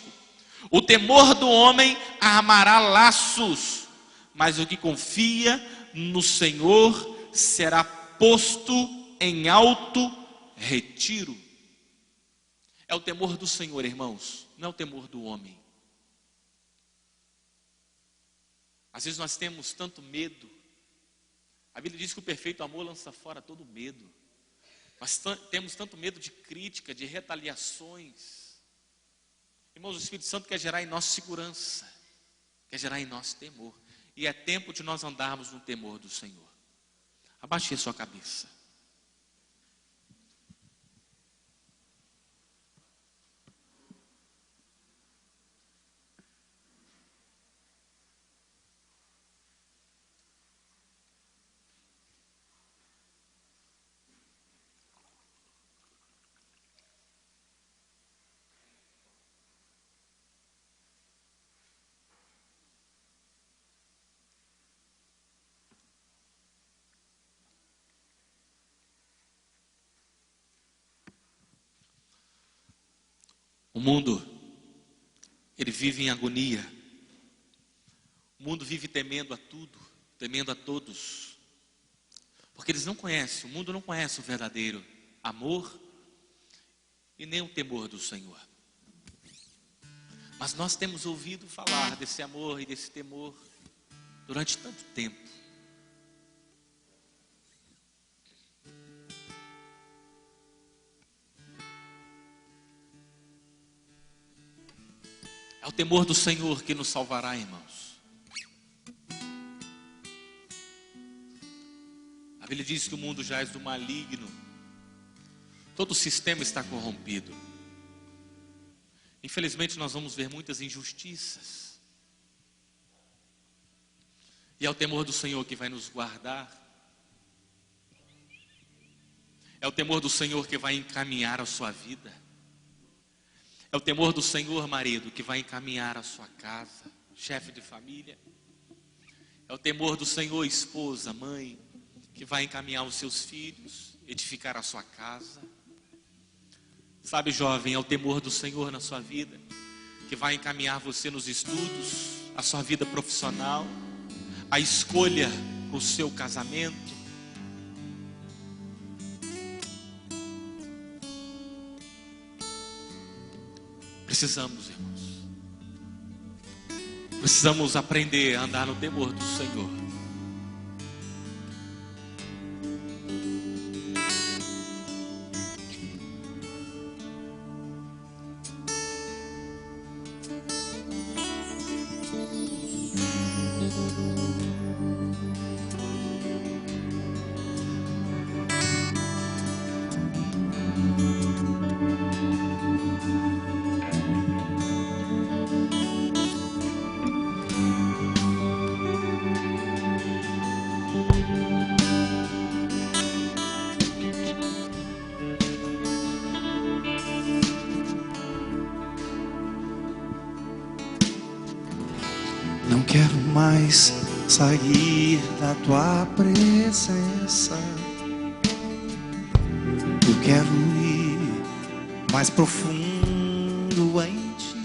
O temor do homem armará laços, mas o que confia no Senhor será posto em alto retiro. É o temor do Senhor, irmãos, não é o temor do homem. Às vezes nós temos tanto medo. A Bíblia diz que o perfeito amor lança fora todo medo. Mas temos tanto medo de crítica, de retaliações. Irmãos, o Espírito Santo quer gerar em nós segurança, quer gerar em nós temor. E é tempo de nós andarmos no temor do Senhor. Abaixe a sua cabeça. O mundo, ele vive em agonia. O mundo vive temendo a tudo, temendo a todos. Porque eles não conhecem, o mundo não conhece o verdadeiro amor e nem o temor do Senhor. Mas nós temos ouvido falar desse amor e desse temor durante tanto tempo. É o temor do Senhor que nos salvará, irmãos. A Bíblia diz que o mundo jaz do maligno. Todo o sistema está corrompido. Infelizmente nós vamos ver muitas injustiças. E é o temor do Senhor que vai nos guardar. É o temor do Senhor que vai encaminhar a sua vida. É o temor do Senhor, marido, que vai encaminhar a sua casa, chefe de família. É o temor do Senhor, esposa, mãe, que vai encaminhar os seus filhos, edificar a sua casa. Sabe, jovem, é o temor do Senhor na sua vida, que vai encaminhar você nos estudos, a sua vida profissional, a escolha para o seu casamento. Precisamos, irmãos, precisamos aprender a andar no temor do Senhor. Não quero mais sair da tua presença. Eu quero ir mais profundo em ti.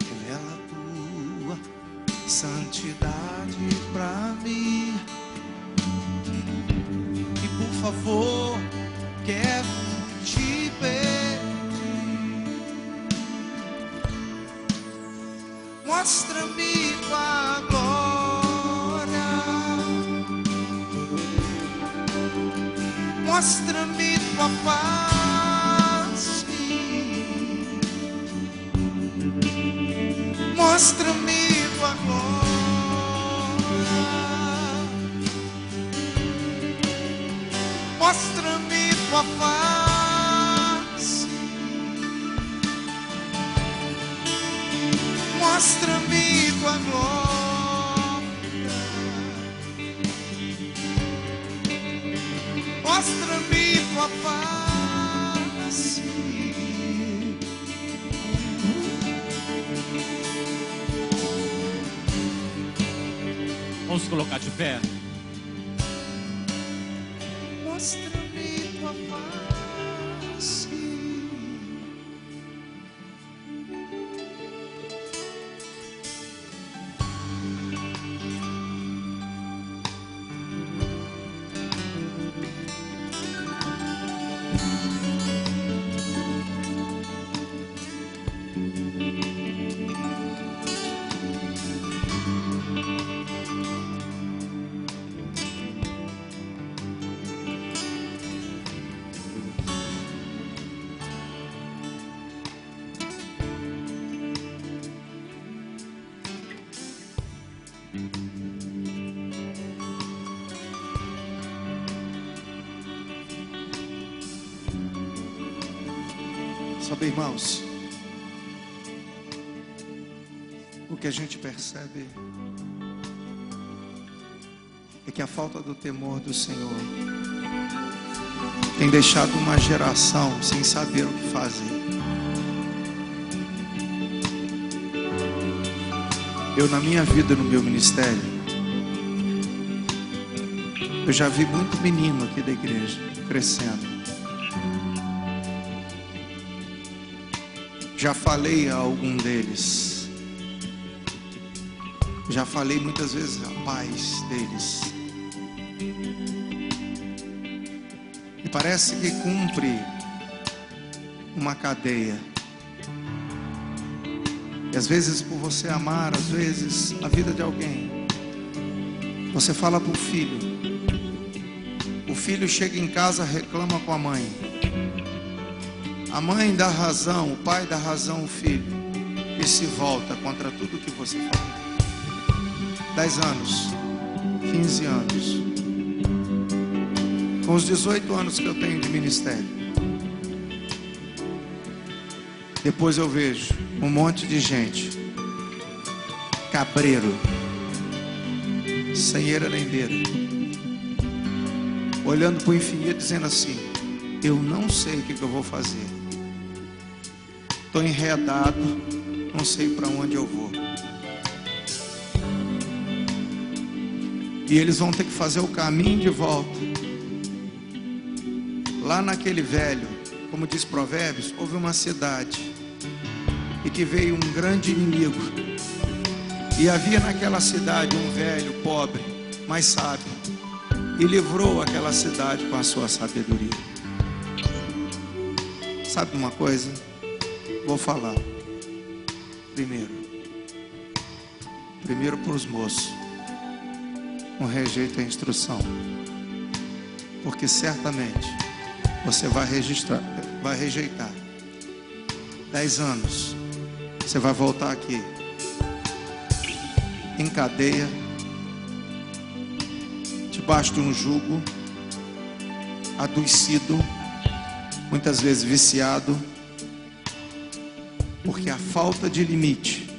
Revela a tua santidade pra mim. E por favor, quero te pedir. Mostra-me tua glória, mostra-me tua paz, mostra-me tua glória, mostra-me tua paz. Mostra-me tua glória, mostra-me tua paz. Vamos colocar de pé. Mostra-me tua paz. Sabe, irmãos, o que a gente percebe é que a falta do temor do Senhor tem deixado uma geração sem saber o que fazer. Eu, na minha vida, no meu ministério, eu já vi muito menino aqui da igreja crescendo. Já falei a algum deles. Já falei muitas vezes a pais deles. E parece que cumpre uma cadeia. E às vezes, por você amar, às vezes, a vida de alguém, você fala para o filho. O filho chega em casa, reclama com a mãe. A mãe dá razão, o pai dá razão ao filho. E se volta contra tudo que você fala. 10 anos, 15 anos. Com os 18 anos que eu tenho de ministério. Depois eu vejo um monte de gente, cabreiro, sem eira nem beira, olhando para o infinito dizendo assim: eu não sei o que eu vou fazer, estou enredado, não sei para onde eu vou. E eles vão ter que fazer o caminho de volta. Lá naquele velho, como diz Provérbios, houve uma cidade e que veio um grande inimigo. E havia naquela cidade um velho pobre, mas sábio, e livrou aquela cidade com a sua sabedoria. Sabe uma coisa? Vou falar. Primeiro para os moços, não rejeite a instrução, porque certamente você vai rejeitar. 10 anos, você vai voltar aqui em cadeia, debaixo de um jugo, adoecido, muitas vezes viciado, porque a falta de limite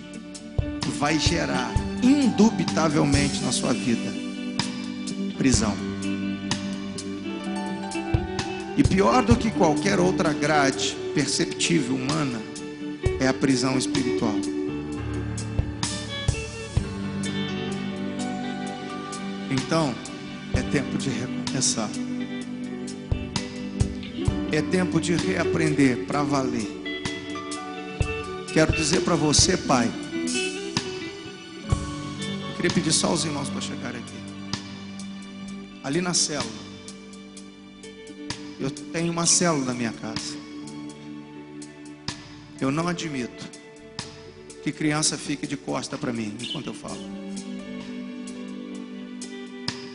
vai gerar indubitavelmente na sua vida prisão. E pior do que qualquer outra grade perceptível humana é a prisão espiritual. Então, é tempo de recomeçar. É tempo de reaprender para valer. Quero dizer para você, pai, eu queria pedir só aos irmãos para chegarem aqui. Ali na célula, eu tenho uma célula na minha casa. Eu não admito que criança fique de costa para mim enquanto eu falo.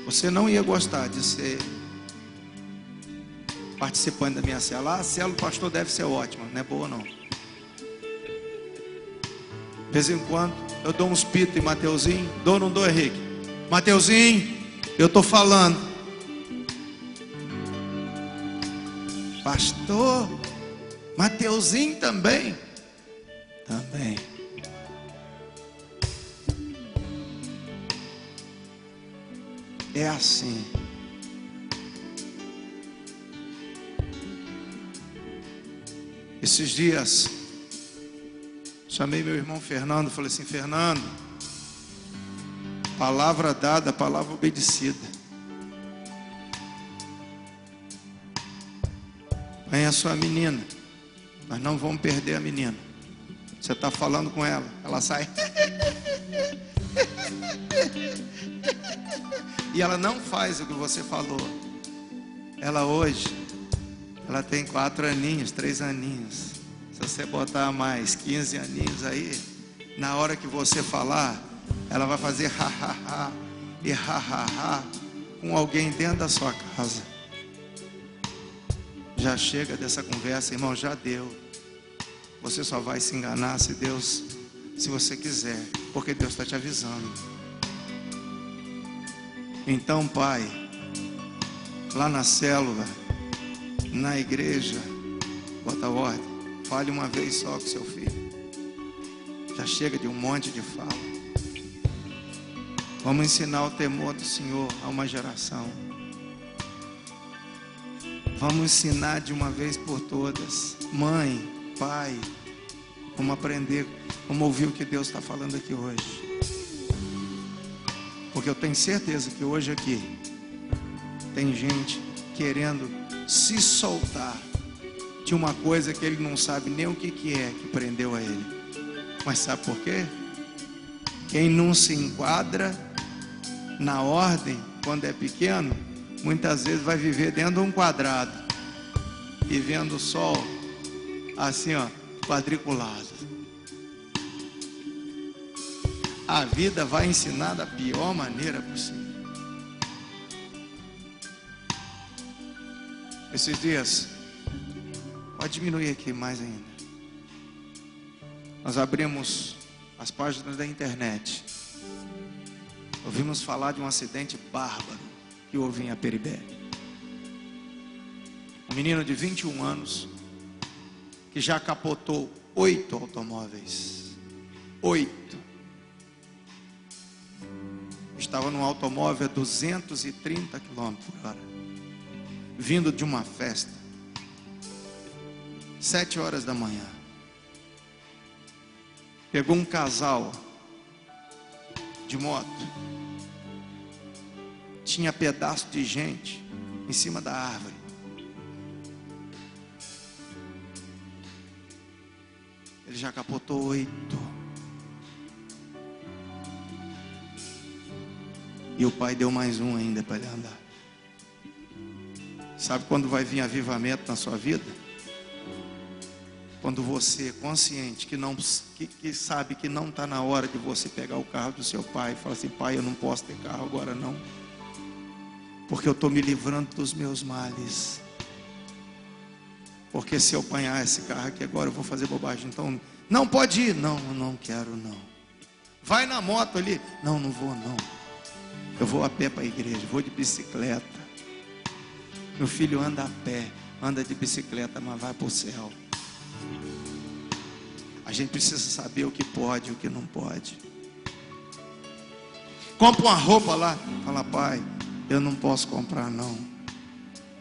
Você não ia gostar de ser participante da minha célula. A célula do pastor deve ser ótima, não é boa não. De vez em quando eu dou uns pitos em Mateuzinho. Dou ou não dou, Henrique? Mateuzinho, eu estou falando. Pastor, Mateuzinho também. Também. É assim. Esses dias chamei meu irmão Fernando, falei assim: Fernando, palavra dada, palavra obedecida. Vem a sua menina, nós não vamos perder a menina. Você está falando com ela, ela sai e ela não faz o que você falou. Ela hoje, ela tem 4 aninhos, 3 aninhos. Se você botar mais 15 aninhos aí, na hora que você falar, ela vai fazer ha-ha-ha e ha-ha-ha com alguém dentro da sua casa. Já chega dessa conversa, irmão, já deu. Você só vai se enganar se você quiser, porque Deus está te avisando. Então, pai, lá na célula, na igreja, bota a ordem. Fale uma vez só com seu filho. Já chega de um monte de fala. Vamos ensinar o temor do Senhor a uma geração. Vamos ensinar de uma vez por todas. Mãe, pai, vamos aprender, vamos ouvir o que Deus está falando aqui hoje. Porque eu tenho certeza que hoje aqui tem gente querendo se soltar de uma coisa que ele não sabe nem o que é que prendeu a ele. Mas sabe por quê? Quem não se enquadra na ordem quando é pequeno, muitas vezes vai viver dentro de um quadrado e vendo o sol assim, ó, quadriculado. A vida vai ensinar da pior maneira possível. Esses dias, pode diminuir aqui mais ainda. Nós abrimos as páginas da internet. Ouvimos falar de um acidente bárbaro que houve em Aperibé. Um menino de 21 anos que já capotou 8 automóveis. 8. Estava num automóvel a 230 km por hora, vindo de uma festa, 7 horas da manhã. pegou um casal de moto, tinha pedaço de gente em cima da árvore. Ele já capotou 8. E o pai deu mais um ainda para ele andar. Sabe quando vai vir avivamento na sua vida? Quando você, consciente, que sabe que não está na hora de você pegar o carro do seu pai e falar assim: pai, eu não posso ter carro agora não, porque eu estou me livrando dos meus males. Porque se eu apanhar esse carro aqui agora eu vou fazer bobagem. Então, não pode ir. Não, não quero não. Vai na moto ali. Não, não vou não. Eu vou a pé para a igreja, vou de bicicleta. Meu filho anda a pé, anda de bicicleta, mas vai para o céu. A gente precisa saber o que pode e o que não pode. Compra uma roupa lá, fala: pai, eu não posso comprar não.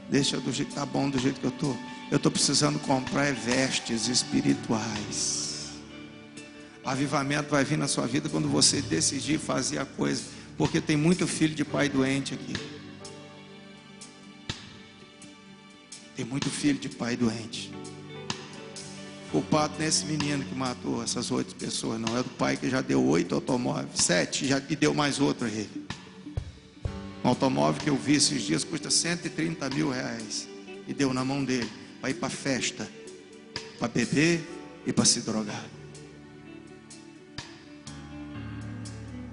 Deixa do jeito que tá bom, do jeito que eu tô. Eu estou precisando comprar vestes espirituais. Avivamento vai vir na sua vida quando você decidir fazer a coisa. Porque tem muito filho de pai doente aqui. Tem muito filho de pai doente. Culpado nesse menino que matou essas 8 pessoas. Não é do pai que já deu 8 automóveis, 7 já, e deu mais outro a ele. Um automóvel que eu vi esses dias custa 130 mil reais. E deu na mão dele para ir para festa, para beber e para se drogar.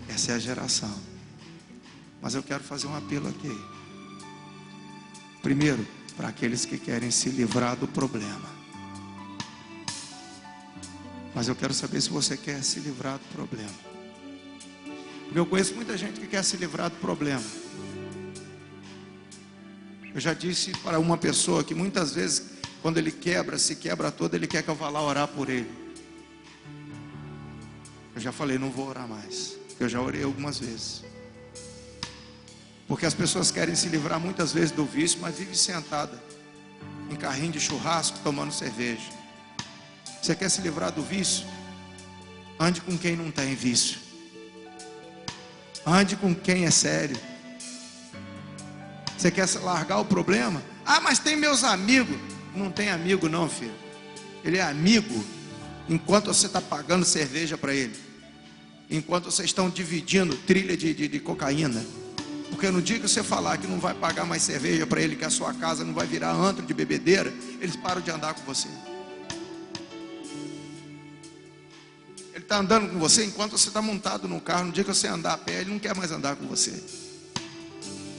Essa é a geração. Mas eu quero fazer um apelo aqui. Primeiro, para aqueles que querem se livrar do problema. Mas eu quero saber se você quer se livrar do problema. Porque eu conheço muita gente que quer se livrar do problema. Eu já disse para uma pessoa que muitas vezes, quando ele se quebra todo, ele quer que eu vá lá orar por ele. Eu já falei: não vou orar mais. Eu já orei algumas vezes. Porque as pessoas querem se livrar muitas vezes do vício, mas vivem sentada em carrinho de churrasco, tomando cerveja. Você quer se livrar do vício? Ande com quem não tem vício. Ande com quem é sério. Você quer largar o problema? Ah, mas tem meus amigos. Não tem amigo não, filho. Ele é amigo enquanto você está pagando cerveja para ele, enquanto vocês estão dividindo trilha de cocaína. Porque no dia que você falar que não vai pagar mais cerveja para ele, que a sua casa não vai virar antro de bebedeira, eles param de andar com você. Ele está andando com você enquanto você está montado no carro. No dia que você andar a pé, ele não quer mais andar com você.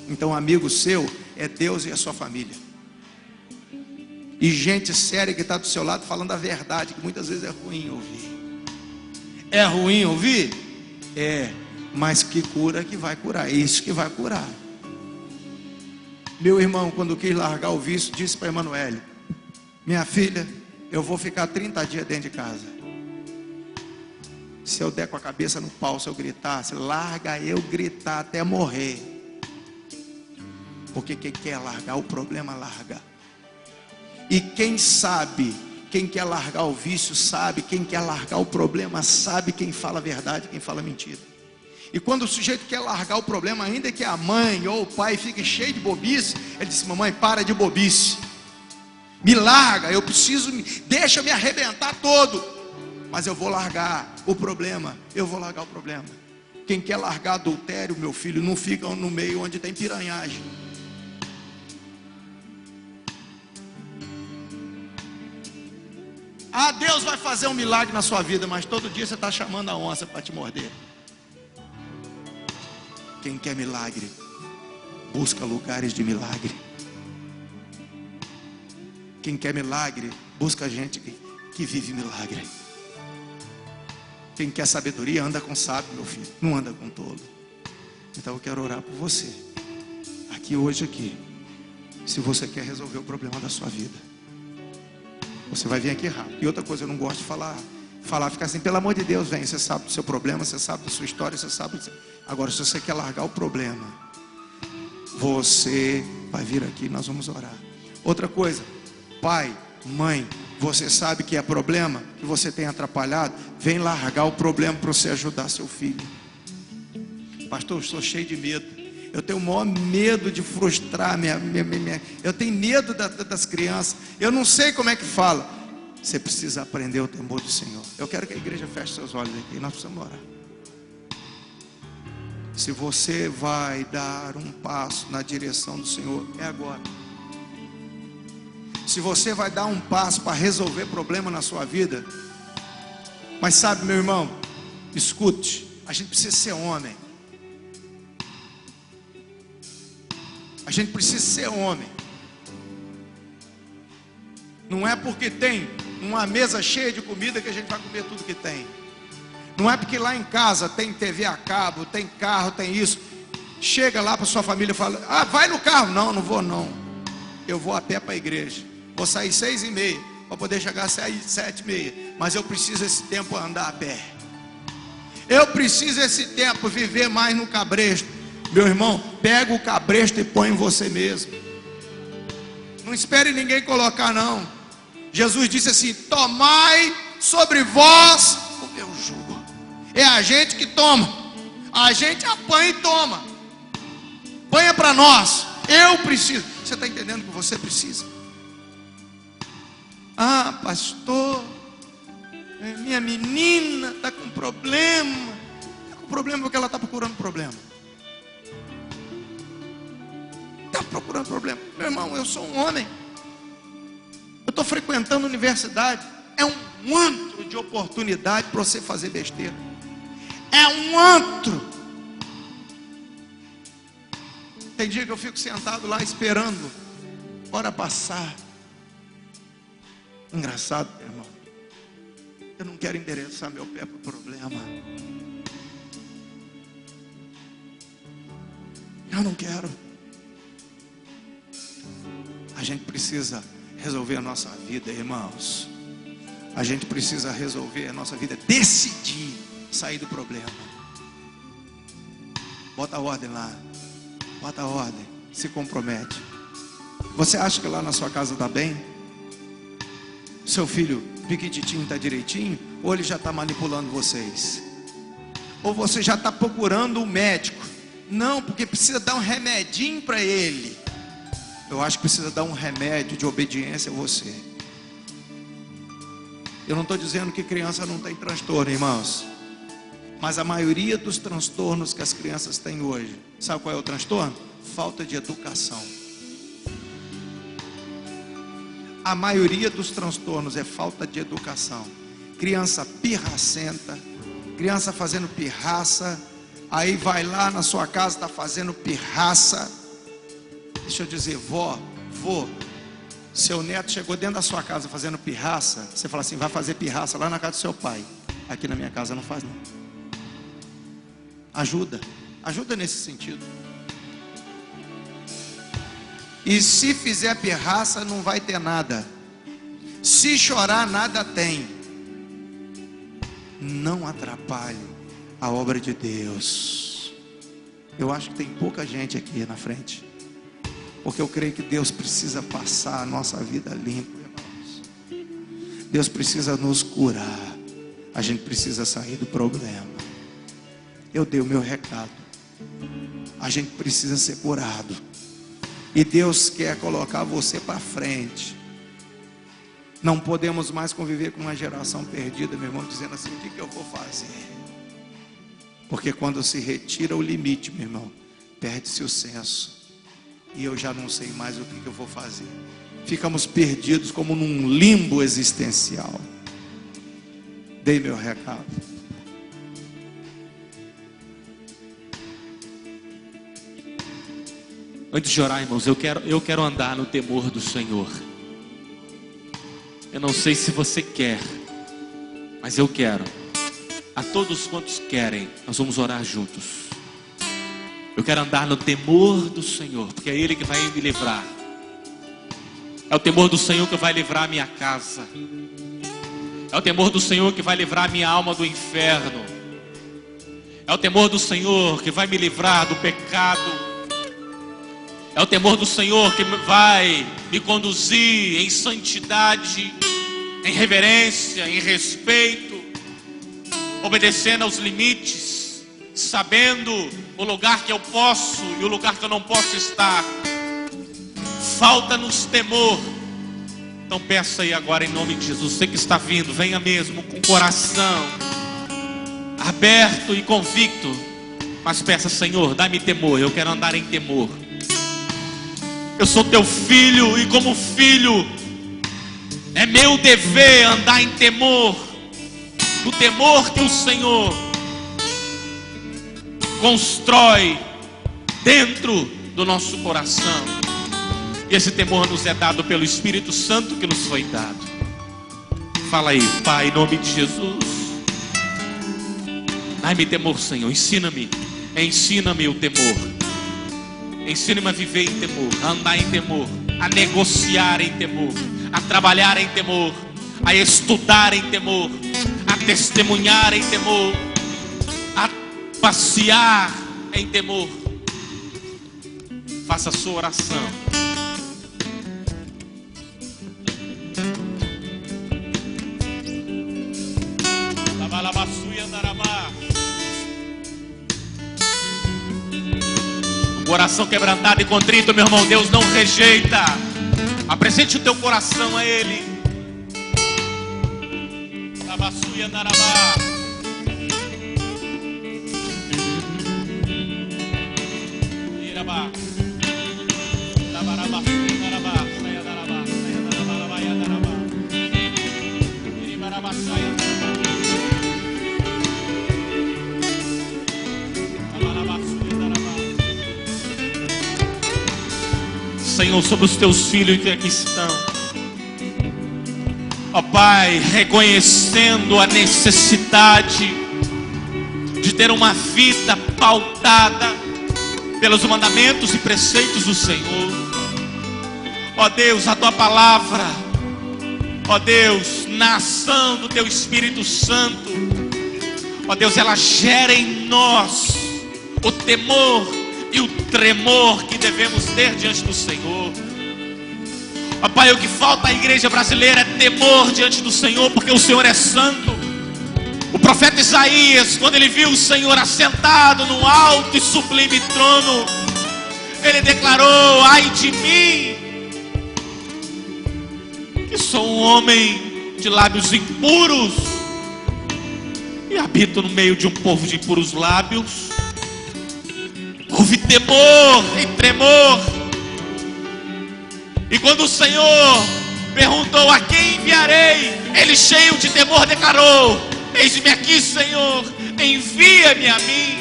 Então, amigo seu é Deus e a sua família. E gente séria que está do seu lado falando a verdade, que muitas vezes é ruim ouvir. É ruim ouvir? É. Mas que cura, que vai curar. Isso que vai curar. Meu irmão, quando quis largar o vício, disse para Emanuele: minha filha, eu vou ficar 30 dias dentro de casa. Se eu der com a cabeça no pau, se eu gritar, se larga eu gritar até morrer. Porque quem quer largar o problema, larga. E quem sabe, quem quer largar o vício sabe, quem quer largar o problema sabe quem fala a verdade, quem fala mentira. E quando o sujeito quer largar o problema, ainda que a mãe ou o pai fique cheio de bobice, ele diz: mamãe, para de bobice, me larga, eu preciso, deixa me arrebentar todo, mas eu vou largar o problema, eu vou largar o problema. Quem quer largar adultério, meu filho, não fica no meio onde tem piranhagem. Ah, Deus vai fazer um milagre na sua vida, mas todo dia você está chamando a onça para te morder. Quem quer milagre, busca lugares de milagre. Quem quer milagre, busca gente que vive milagre. Quem quer sabedoria, anda com sábio, meu filho, não anda com tolo. Então eu quero orar por você, aqui hoje, aqui. Se você quer resolver o problema da sua vida, você vai vir aqui rápido. E outra coisa, eu não gosto de falar, ficar assim: pelo amor de Deus, vem, você sabe do seu problema, você sabe da sua história, você sabe. Agora, se você quer largar o problema, você vai vir aqui, nós vamos orar. Outra coisa, pai, mãe, você sabe que é problema, que você tem atrapalhado, vem largar o problema para você ajudar seu filho. Pastor, eu estou cheio de medo. Eu tenho o maior medo de frustrar eu tenho medo das crianças. Eu não sei como é que fala. Você precisa aprender o temor do Senhor. Eu quero que a igreja feche seus olhos aqui. Nós precisamos orar. Se você vai dar um passo na direção do Senhor, é agora. Se você vai dar um passo para resolver problema na sua vida, mas sabe, meu irmão, escute, a gente precisa ser homem. A gente precisa ser homem. Não é porque tem uma mesa cheia de comida que a gente vai comer tudo que tem. Não é porque lá em casa tem TV a cabo, tem carro, tem isso. Chega lá para sua família e fala: ah, vai no carro. Não, não vou não. Eu vou a pé para a igreja. Vou sair 6h30 para poder chegar às 7h30. Mas eu preciso esse tempo andar a pé. Eu preciso esse tempo viver mais no cabresto. Meu irmão, pega o cabresto e põe em você mesmo. Não espere ninguém colocar não. Jesus disse assim: tomai sobre vós o meu jugo. É a gente que toma. A gente apanha e toma. Apanha para nós. Eu preciso. Você está entendendo que você precisa? Ah, pastor, minha menina está com problema. Está com problema porque ela está procurando problema. Está procurando problema. Meu irmão, eu sou um homem. Eu estou frequentando a universidade. É um antro de oportunidade para você fazer besteira. É um antro. Tem dia que eu fico sentado lá esperando hora passar. Engraçado, meu irmão. Eu não quero endereçar meu pé para o problema. Eu não quero. A gente precisa resolver a nossa vida, irmãos. A gente precisa resolver a nossa vida. Decidir sair do problema. Bota a ordem lá. Bota a ordem. Se compromete. Você acha que lá na sua casa está bem? Seu filho piquititinho está direitinho? Ou ele já está manipulando vocês? Ou você já está procurando um médico? Não, porque precisa dar um remedinho para ele. Eu acho que precisa dar um remédio de obediência a você. Eu não estou dizendo que criança não tem transtorno, irmãos. Mas a maioria dos transtornos que as crianças têm hoje, sabe qual é o transtorno? Falta de educação. A maioria dos transtornos é falta de educação. Criança pirracenta, criança fazendo pirraça, aí vai lá na sua casa, está fazendo pirraça. Deixa eu dizer, vô, seu neto chegou dentro da sua casa fazendo pirraça. Você fala assim: vai fazer pirraça lá na casa do seu pai. Aqui na minha casa não faz não. Ajuda nesse sentido. E se fizer pirraça, não vai ter nada. Se chorar, nada tem. Não atrapalhe a obra de Deus. Eu acho que tem pouca gente aqui na frente, porque eu creio que Deus precisa passar a nossa vida limpa, irmãos. Deus precisa nos curar. A gente precisa sair do problema. Eu dei o meu recado. A gente precisa ser curado. E Deus quer colocar você para frente. Não podemos mais conviver com uma geração perdida, meu irmão, dizendo assim: o que eu vou fazer? Porque quando se retira o limite, meu irmão, perde-se o senso. E eu já não sei mais o que eu vou fazer. Ficamos perdidos como num limbo existencial. Dei meu recado. Antes de orar, irmãos, eu quero andar no temor do Senhor. Eu não sei se você quer, mas eu quero. A todos quantos querem, nós vamos orar juntos. Eu quero andar no temor do Senhor, porque é Ele que vai me livrar. É o temor do Senhor que vai livrar a minha casa. É o temor do Senhor que vai livrar a minha alma do inferno. É o temor do Senhor que vai me livrar do pecado. É o temor do Senhor que vai me conduzir em santidade. em reverência, em respeito, obedecendo aos limites, sabendo o lugar que eu posso e o lugar que eu não posso estar. Falta-nos temor. Então peça aí agora em nome de Jesus. Você que está vindo, venha mesmo com o coração aberto e convicto, mas peça: Senhor, dá-me temor, eu quero andar em temor. Eu sou teu filho e como filho é meu dever andar em temor, o temor que o Senhor constrói dentro do nosso coração. E esse temor nos é dado pelo Espírito Santo que nos foi dado. Fala aí: Pai, em nome de Jesus, dai-me temor, Senhor. Ensina-me o temor. Ensina-me a viver em temor, a andar em temor, a negociar em temor, a trabalhar em temor, a estudar em temor, a testemunhar em temor, a passear em temor. Faça a sua oração. Coração quebrantado e contrito, meu irmão, Deus não rejeita. Apresente o teu coração a Ele. Senhor, sobre os teus filhos que aqui estão, ó Pai, reconhecendo a necessidade de ter uma vida pautada pelos mandamentos e preceitos do Senhor. Ó Deus, a tua palavra, ó Deus, na ação do teu Espírito Santo, ó Deus, ela gera em nós o temor e o tremor que devemos ter diante do Senhor. Ó Pai, o que falta à igreja brasileira é temor diante do Senhor, porque o Senhor é santo. O profeta Isaías, quando ele viu o Senhor assentado num alto e sublime trono, ele declarou: ai de mim, que sou um homem de lábios impuros e habito no meio de um povo de impuros lábios. Houve temor e tremor. E quando o Senhor perguntou: a quem enviarei? Ele, cheio de temor, declarou: eis-me aqui, Senhor, envia-me a mim.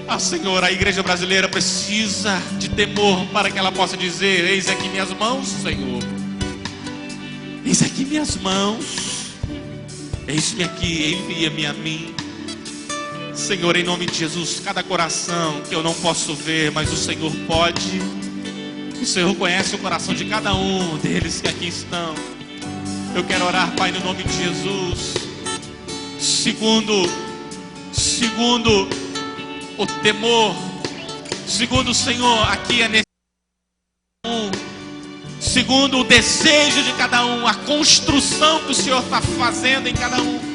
Ah, Senhor, a igreja brasileira precisa de temor para que ela possa dizer: eis aqui minhas mãos, Senhor. Eis aqui minhas mãos. Eis-me aqui, envia-me a mim. Senhor, em nome de Jesus, cada coração que eu não posso ver, mas o Senhor pode. O Senhor conhece o coração de cada um deles que aqui estão. Eu quero orar, Pai, no nome de Jesus. Segundo o temor, segundo o Senhor, aqui é nesse segundo o desejo de cada um, a construção que o Senhor está fazendo em cada um.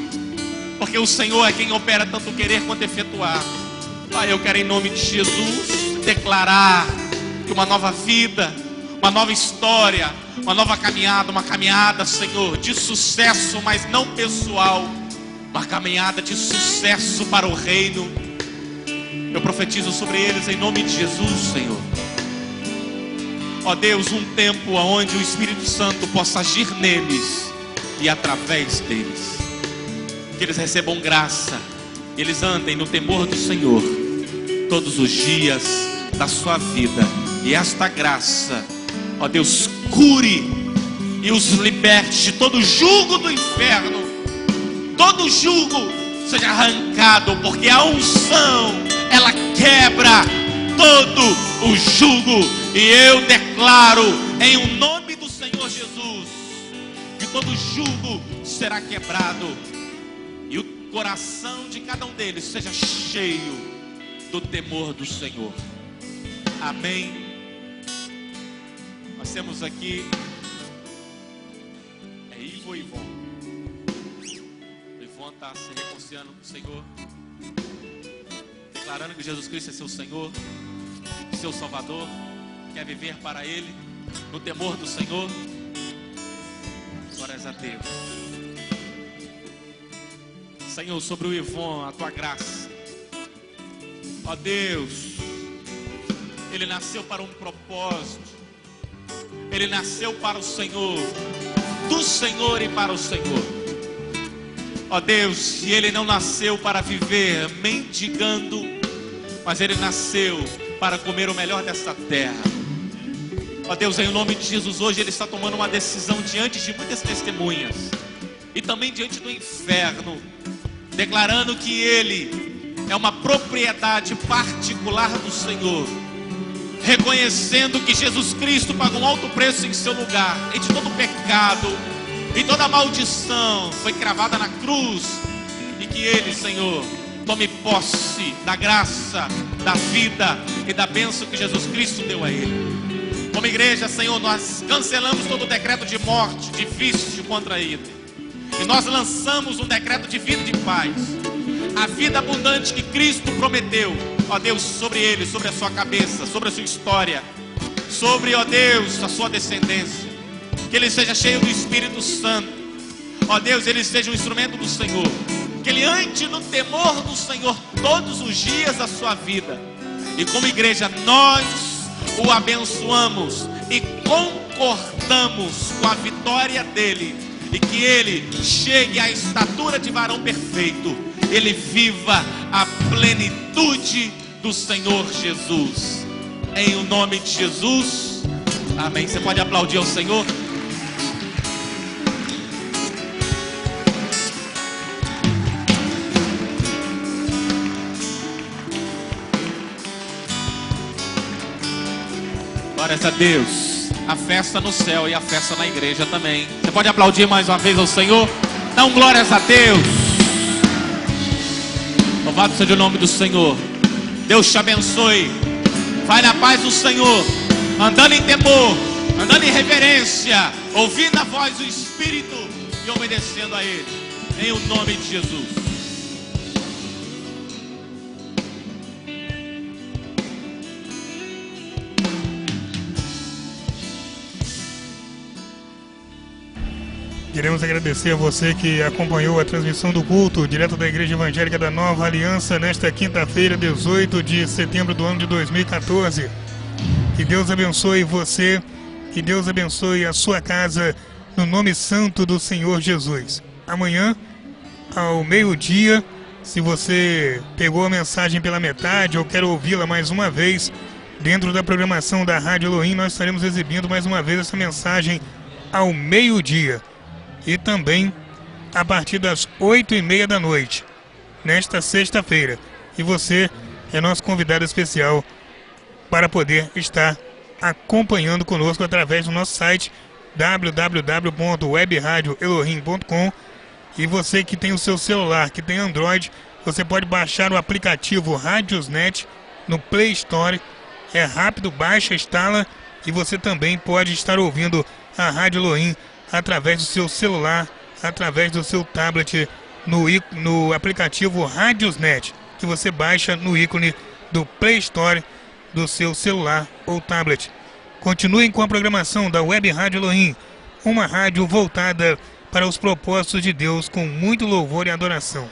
Porque o Senhor é quem opera tanto querer quanto efetuar. Pai, eu quero em nome de Jesus declarar que uma nova vida, uma nova história, uma nova caminhada, uma caminhada, Senhor, de sucesso, mas não pessoal, uma caminhada de sucesso para o reino. Eu profetizo sobre eles em nome de Jesus, Senhor. Ó Deus, um tempo onde o Espírito Santo possa agir neles e através deles. Que eles recebam graça, eles andem no temor do Senhor todos os dias da sua vida. E esta graça, ó Deus, cure e os liberte de todo jugo do inferno. Todo jugo seja arrancado, porque a unção, ela quebra todo o jugo. E eu declaro em o nome do Senhor Jesus que todo jugo será quebrado e o coração de cada um deles seja cheio do temor do Senhor. Amém. Nós temos aqui Ivo foi Ivon. O Ivon está se reconciliando com o Senhor, declarando que Jesus Cristo é seu Senhor, seu Salvador, quer viver para Ele, no temor do Senhor. Glórias a Deus. Senhor, sobre o Ivon, a tua graça. Ó Deus, ele nasceu para um propósito. Ele nasceu para o Senhor, do Senhor e para o Senhor. Ó Deus, e ele não nasceu para viver mendigando, mas ele nasceu para comer o melhor desta terra. Ó Deus, em nome de Jesus, hoje ele está tomando uma decisão diante de muitas testemunhas e também diante do inferno, declarando que ele é uma propriedade particular do Senhor, reconhecendo que Jesus Cristo pagou um alto preço em seu lugar, e de todo pecado e toda maldição foi cravada na cruz, e que ele, Senhor, tome posse da graça, da vida e da bênção que Jesus Cristo deu a ele. Como igreja, Senhor, nós cancelamos todo o decreto de morte, de vício contra ele, e nós lançamos um decreto de vida e de paz, a vida abundante que Cristo prometeu, ó Deus, sobre ele, sobre a sua cabeça, sobre a sua história, sobre, ó Deus, a sua descendência. Que ele seja cheio do Espírito Santo, ó Deus, ele seja um instrumento do Senhor, que ele ande no temor do Senhor todos os dias da sua vida. E como igreja, nós o abençoamos e concordamos com a vitória dele, e que ele chegue à estatura de varão perfeito, ele viva a plenitude do Senhor Jesus, em o nome de Jesus, amém. Você pode aplaudir ao Senhor? Glórias a Deus. A festa no céu e a festa na igreja também. Você pode aplaudir mais uma vez ao Senhor? Dá glórias a Deus. Louvado seja o nome do Senhor. Deus te abençoe. Vai na paz do Senhor, andando em temor, andando em reverência, ouvindo a voz do Espírito e obedecendo a Ele, em o nome de Jesus. Queremos agradecer a você que acompanhou a transmissão do culto direto da Igreja Evangélica da Nova Aliança nesta quinta-feira, 18 de setembro do ano de 2014. Que Deus abençoe você, que Deus abençoe a sua casa, no nome santo do Senhor Jesus. Amanhã, ao meio-dia, se você pegou a mensagem pela metade ou quer ouvi-la mais uma vez, dentro da programação da Rádio Elohim, nós estaremos exibindo mais uma vez essa mensagem ao meio-dia. E também a partir das 8h30 da noite, nesta sexta-feira. E você é nosso convidado especial para poder estar acompanhando conosco através do nosso site www.webradioelohim.com. E você que tem o seu celular, que tem Android, você pode baixar o aplicativo Radiosnet no Play Store. É rápido, baixa, instala, e você também pode estar ouvindo a Rádio Elohim através do seu celular, através do seu tablet, no aplicativo Radiosnet, que você baixa no ícone do Play Store do seu celular ou tablet. Continuem com a programação da Web Rádio Elohim, uma rádio voltada para os propósitos de Deus com muito louvor e adoração.